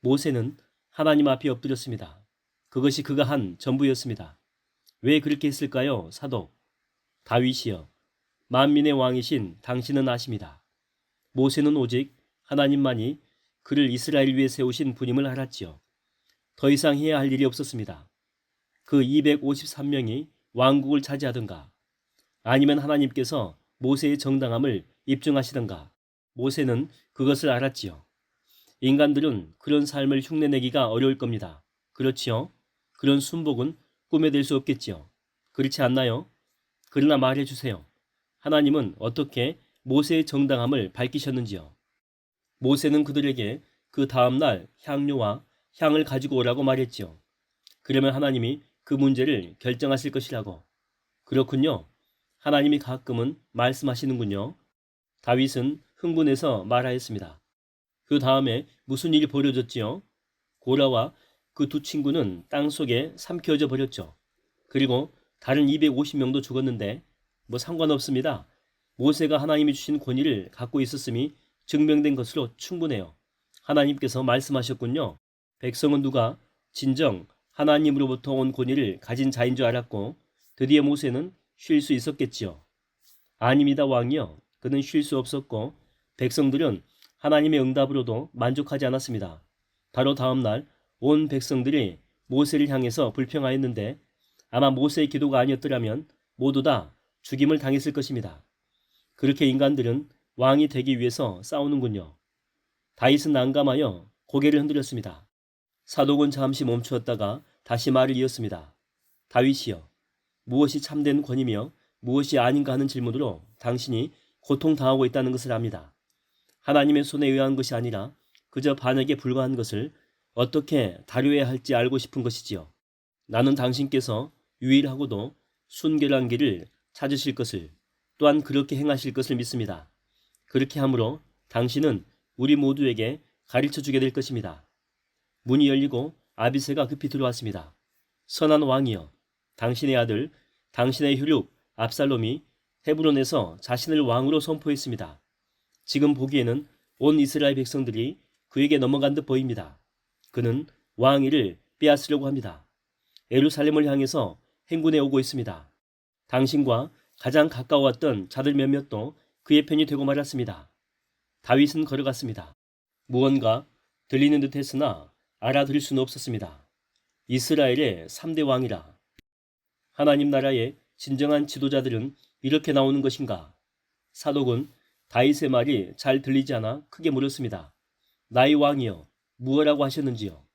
모세는 하나님 앞에 엎드렸습니다. 그것이 그가 한 전부였습니다. 왜 그렇게 했을까요, 사도? 다윗이여, 만민의 왕이신 당신은 아십니다. 모세는 오직 하나님만이 그를 이스라엘 위에 세우신 분임을 알았지요. 더 이상 해야 할 일이 없었습니다. 그 253명이 왕국을 차지하든가 아니면 하나님께서 모세의 정당함을 입증하시든가 모세는 그것을 알았지요. 인간들은 그런 삶을 흉내내기가 어려울 겁니다. 그렇지요? 그런 순복은 꿈에 될 수 없겠지요. 그렇지 않나요? 그러나 말해주세요. 하나님은 어떻게 모세의 정당함을 밝히셨는지요? 모세는 그들에게 그 다음날 향료와 향을 가지고 오라고 말했지요. 그러면 하나님이 그 문제를 결정하실 것이라고. 그렇군요. 하나님이 가끔은 말씀하시는군요. 다윗은 흥분해서 말하였습니다. 그 다음에 무슨 일이 벌어졌지요? 고라와 그 두 친구는 땅 속에 삼켜져 버렸죠. 그리고 다른 250명도 죽었는데 뭐 상관없습니다. 모세가 하나님이 주신 권위를 갖고 있었음이 증명된 것으로 충분해요. 하나님께서 말씀하셨군요. 백성은 누가 진정 하나님으로부터 온 권위를 가진 자인 줄 알았고 드디어 모세는 쉴 수 있었겠지요. 아닙니다, 왕이여. 그는 쉴 수 없었고 백성들은 하나님의 응답으로도 만족하지 않았습니다. 바로 다음 날 온 백성들이 모세를 향해서 불평하였는데 아마 모세의 기도가 아니었더라면 모두 다 죽임을 당했을 것입니다. 그렇게 인간들은 왕이 되기 위해서 싸우는군요. 다윗은 난감하여 고개를 흔들었습니다. 사독은 잠시 멈추었다가 다시 말을 이었습니다. 다윗이여, 무엇이 참된 권위며 무엇이 아닌가 하는 질문으로 당신이 고통당하고 있다는 것을 압니다. 하나님의 손에 의한 것이 아니라 그저 반역에 불과한 것을 어떻게 다루어야 할지 알고 싶은 것이지요. 나는 당신께서 유일하고도 순결한 길을 찾으실 것을, 또한 그렇게 행하실 것을 믿습니다. 그렇게 함으로 당신은 우리 모두에게 가르쳐 주게 될 것입니다. 문이 열리고 아비새가 급히 들어왔습니다. 선한 왕이여, 당신의 아들, 당신의 혈육 압살롬이 헤브론에서 자신을 왕으로 선포했습니다. 지금 보기에는 온 이스라엘 백성들이 그에게 넘어간 듯 보입니다. 그는 왕위를 빼앗으려고 합니다. 예루살렘을 향해서 행군해 오고 있습니다. 당신과 가장 가까웠던 자들 몇몇도 그의 편이 되고 말았습니다. 다윗은 걸어갔습니다. 무언가 들리는 듯 했으나 알아들을 수는 없었습니다. 이스라엘의 3대 왕이라. 하나님 나라의 진정한 지도자들은 이렇게 나오는 것인가? 사독은 다윗의 말이 잘 들리지 않아 크게 물었습니다. 나의 왕이여, 무엇라고 하셨는지요?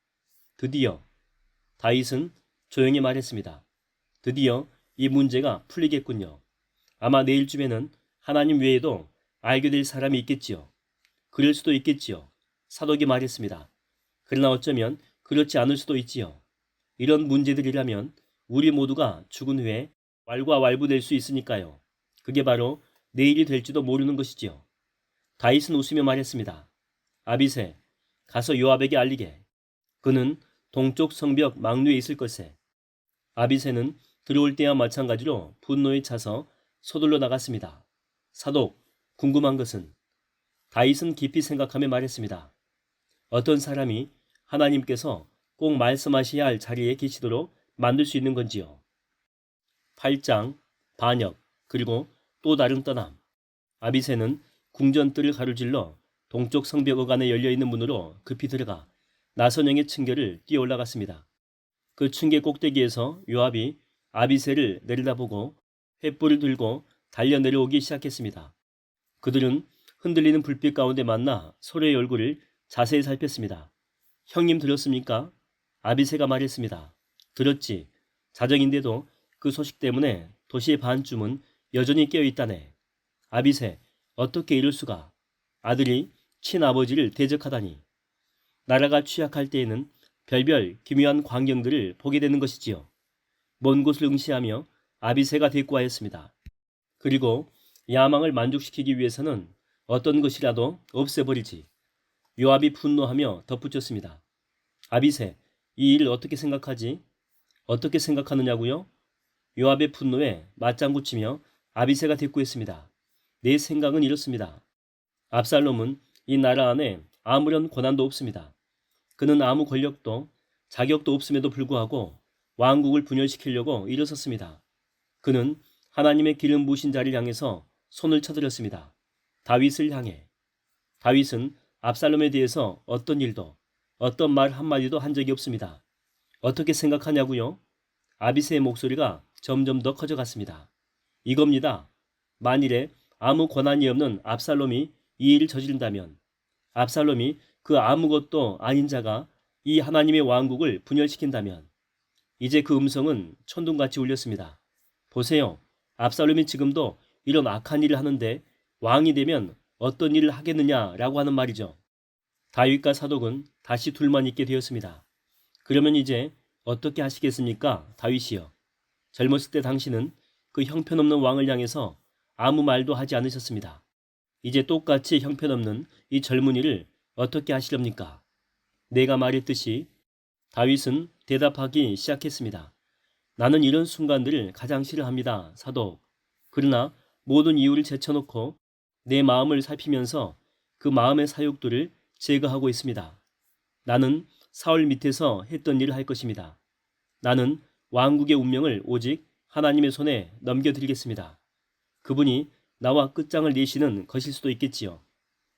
드디어 다윗은 조용히 말했습니다. 드디어 이 문제가 풀리겠군요. 아마 내일쯤에는 하나님 외에도 알게 될 사람이 있겠지요. 그럴 수도 있겠지요. 사독이 말했습니다. 그러나 어쩌면 그렇지 않을 수도 있지요. 이런 문제들이라면 우리 모두가 죽은 후에 왈가왈부될 수 있으니까요. 그게 바로 내일이 될지도 모르는 것이지요. 다윗은 웃으며 말했습니다. 아비새, 가서 요압에게 알리게. 그는 동쪽 성벽 망루에 있을 것에. 아비새는 들어올 때와 마찬가지로 분노에 차서 서둘러 나갔습니다. 사독, 궁금한 것은? 다윗은 깊이 생각하며 말했습니다. 어떤 사람이 하나님께서 꼭 말씀하셔야 할 자리에 계시도록 만들 수 있는 건지요? 8장, 반역, 그리고 또 다른 떠남. 아비새는 궁전뜰을 가로질러 동쪽 성벽 어간에 열려있는 문으로 급히 들어가 나선형의 층계를 뛰어 올라갔습니다. 그 층계 꼭대기에서 요압이 아비새를 내려다보고 횃불을 들고 달려 내려오기 시작했습니다. 그들은 흔들리는 불빛 가운데 만나 서로의 얼굴을 자세히 살폈습니다. 형님 들었습니까? 아비새가 말했습니다. 들었지. 자정인데도 그 소식 때문에 도시의 반쯤은 여전히 깨어있다네. 아비새, 어떻게 이럴 수가. 아들이 친아버지를 대적하다니. 나라가 취약할 때에는 별별 기묘한 광경들을 보게 되는 것이지요. 먼 곳을 응시하며 아비새가 대꾸하였습니다. 그리고 야망을 만족시키기 위해서는 어떤 것이라도 없애버리지. 요압이 분노하며 덧붙였습니다. 아비새, 이 일을 어떻게 생각하지? 어떻게 생각하느냐고요? 요압의 분노에 맞장구 치며 아비새가 대꾸했습니다. 내 생각은 이렇습니다. 압살롬은 이 나라 안에 아무런 권한도 없습니다. 그는 아무 권력도 자격도 없음에도 불구하고 왕국을 분열시키려고 일어섰습니다. 그는 하나님의 기름 부으신 자를 향해서 손을 쳐들었습니다. 다윗을 향해. 다윗은 압살롬에 대해서 어떤 일도, 어떤 말 한마디도 한 적이 없습니다. 어떻게 생각하냐고요? 아비새의 목소리가 점점 더 커져갔습니다. 이겁니다. 만일에 아무 권한이 없는 압살롬이 이 일을 저지른다면, 압살롬이 그 아무것도 아닌 자가 이 하나님의 왕국을 분열시킨다면, 이제 그 음성은 천둥같이 울렸습니다. 보세요. 압살롬이 지금도 이런 악한 일을 하는데 왕이 되면 어떤 일을 하겠느냐라고 하는 말이죠. 다윗과 사독은 다시 둘만 있게 되었습니다. 그러면 이제 어떻게 하시겠습니까? 다윗이여. 젊었을 때 당신은 그 형편없는 왕을 향해서 아무 말도 하지 않으셨습니다. 이제 똑같이 형편없는 이 젊은이를 어떻게 하시렵니까? 내가 말했듯이 다윗은 대답하기 시작했습니다. 나는 이런 순간들을 가장 싫어합니다, 사독. 그러나 모든 이유를 제쳐놓고 내 마음을 살피면서 그 마음의 사욕들을 제거하고 있습니다. 나는 사울 밑에서 했던 일을 할 것입니다. 나는 왕국의 운명을 오직 하나님의 손에 넘겨드리겠습니다. 그분이 나와 끝장을 내시는 것일 수도 있겠지요.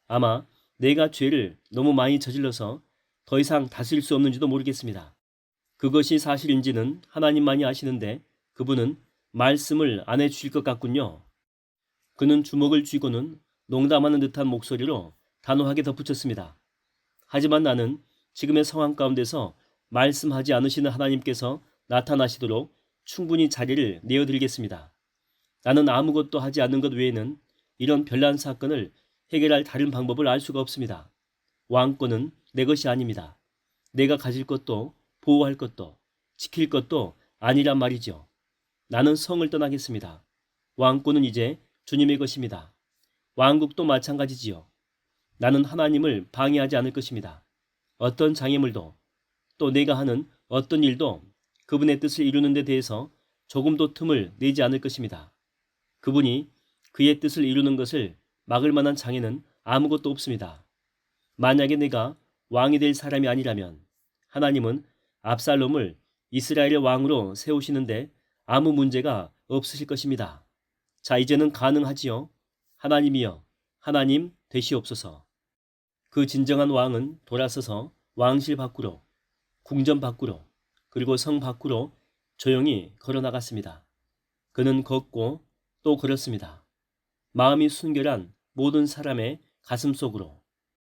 아마 내가 죄를 너무 많이 저질러서 더 이상 다스릴 수 없는지도 모르겠습니다. 그것이 사실인지는 하나님만이 아시는데 그분은 말씀을 안 해주실 것 같군요. 그는 주먹을 쥐고는 농담하는 듯한 목소리로 단호하게 덧붙였습니다. 하지만 나는 지금의 상황 가운데서 말씀하지 않으시는 하나님께서 나타나시도록 충분히 자리를 내어드리겠습니다. 나는 아무것도 하지 않는 것 외에는 이런 별난 사건을 해결할 다른 방법을 알 수가 없습니다. 왕권은 내 것이 아닙니다. 내가 가질 것도 보호할 것도 지킬 것도 아니란 말이죠. 나는 성을 떠나겠습니다. 왕권은 이제 주님의 것입니다. 왕국도 마찬가지지요. 나는 하나님을 방해하지 않을 것입니다. 어떤 장애물도 또 내가 하는 어떤 일도 그분의 뜻을 이루는 데 대해서 조금도 틈을 내지 않을 것입니다. 그분이 그의 뜻을 이루는 것을 막을 만한 장애는 아무것도 없습니다. 만약에 내가 왕이 될 사람이 아니라면 하나님은 압살롬을 이스라엘의 왕으로 세우시는데 아무 문제가 없으실 것입니다. 자, 이제는 가능하지요. 하나님이여, 하나님 되시옵소서. 그 진정한 왕은 돌아서서 왕실 밖으로, 궁전 밖으로, 그리고 성 밖으로 조용히 걸어 나갔습니다. 그는 걷고 또 걸었습니다. 마음이 순결한 모든 사람의 가슴 속으로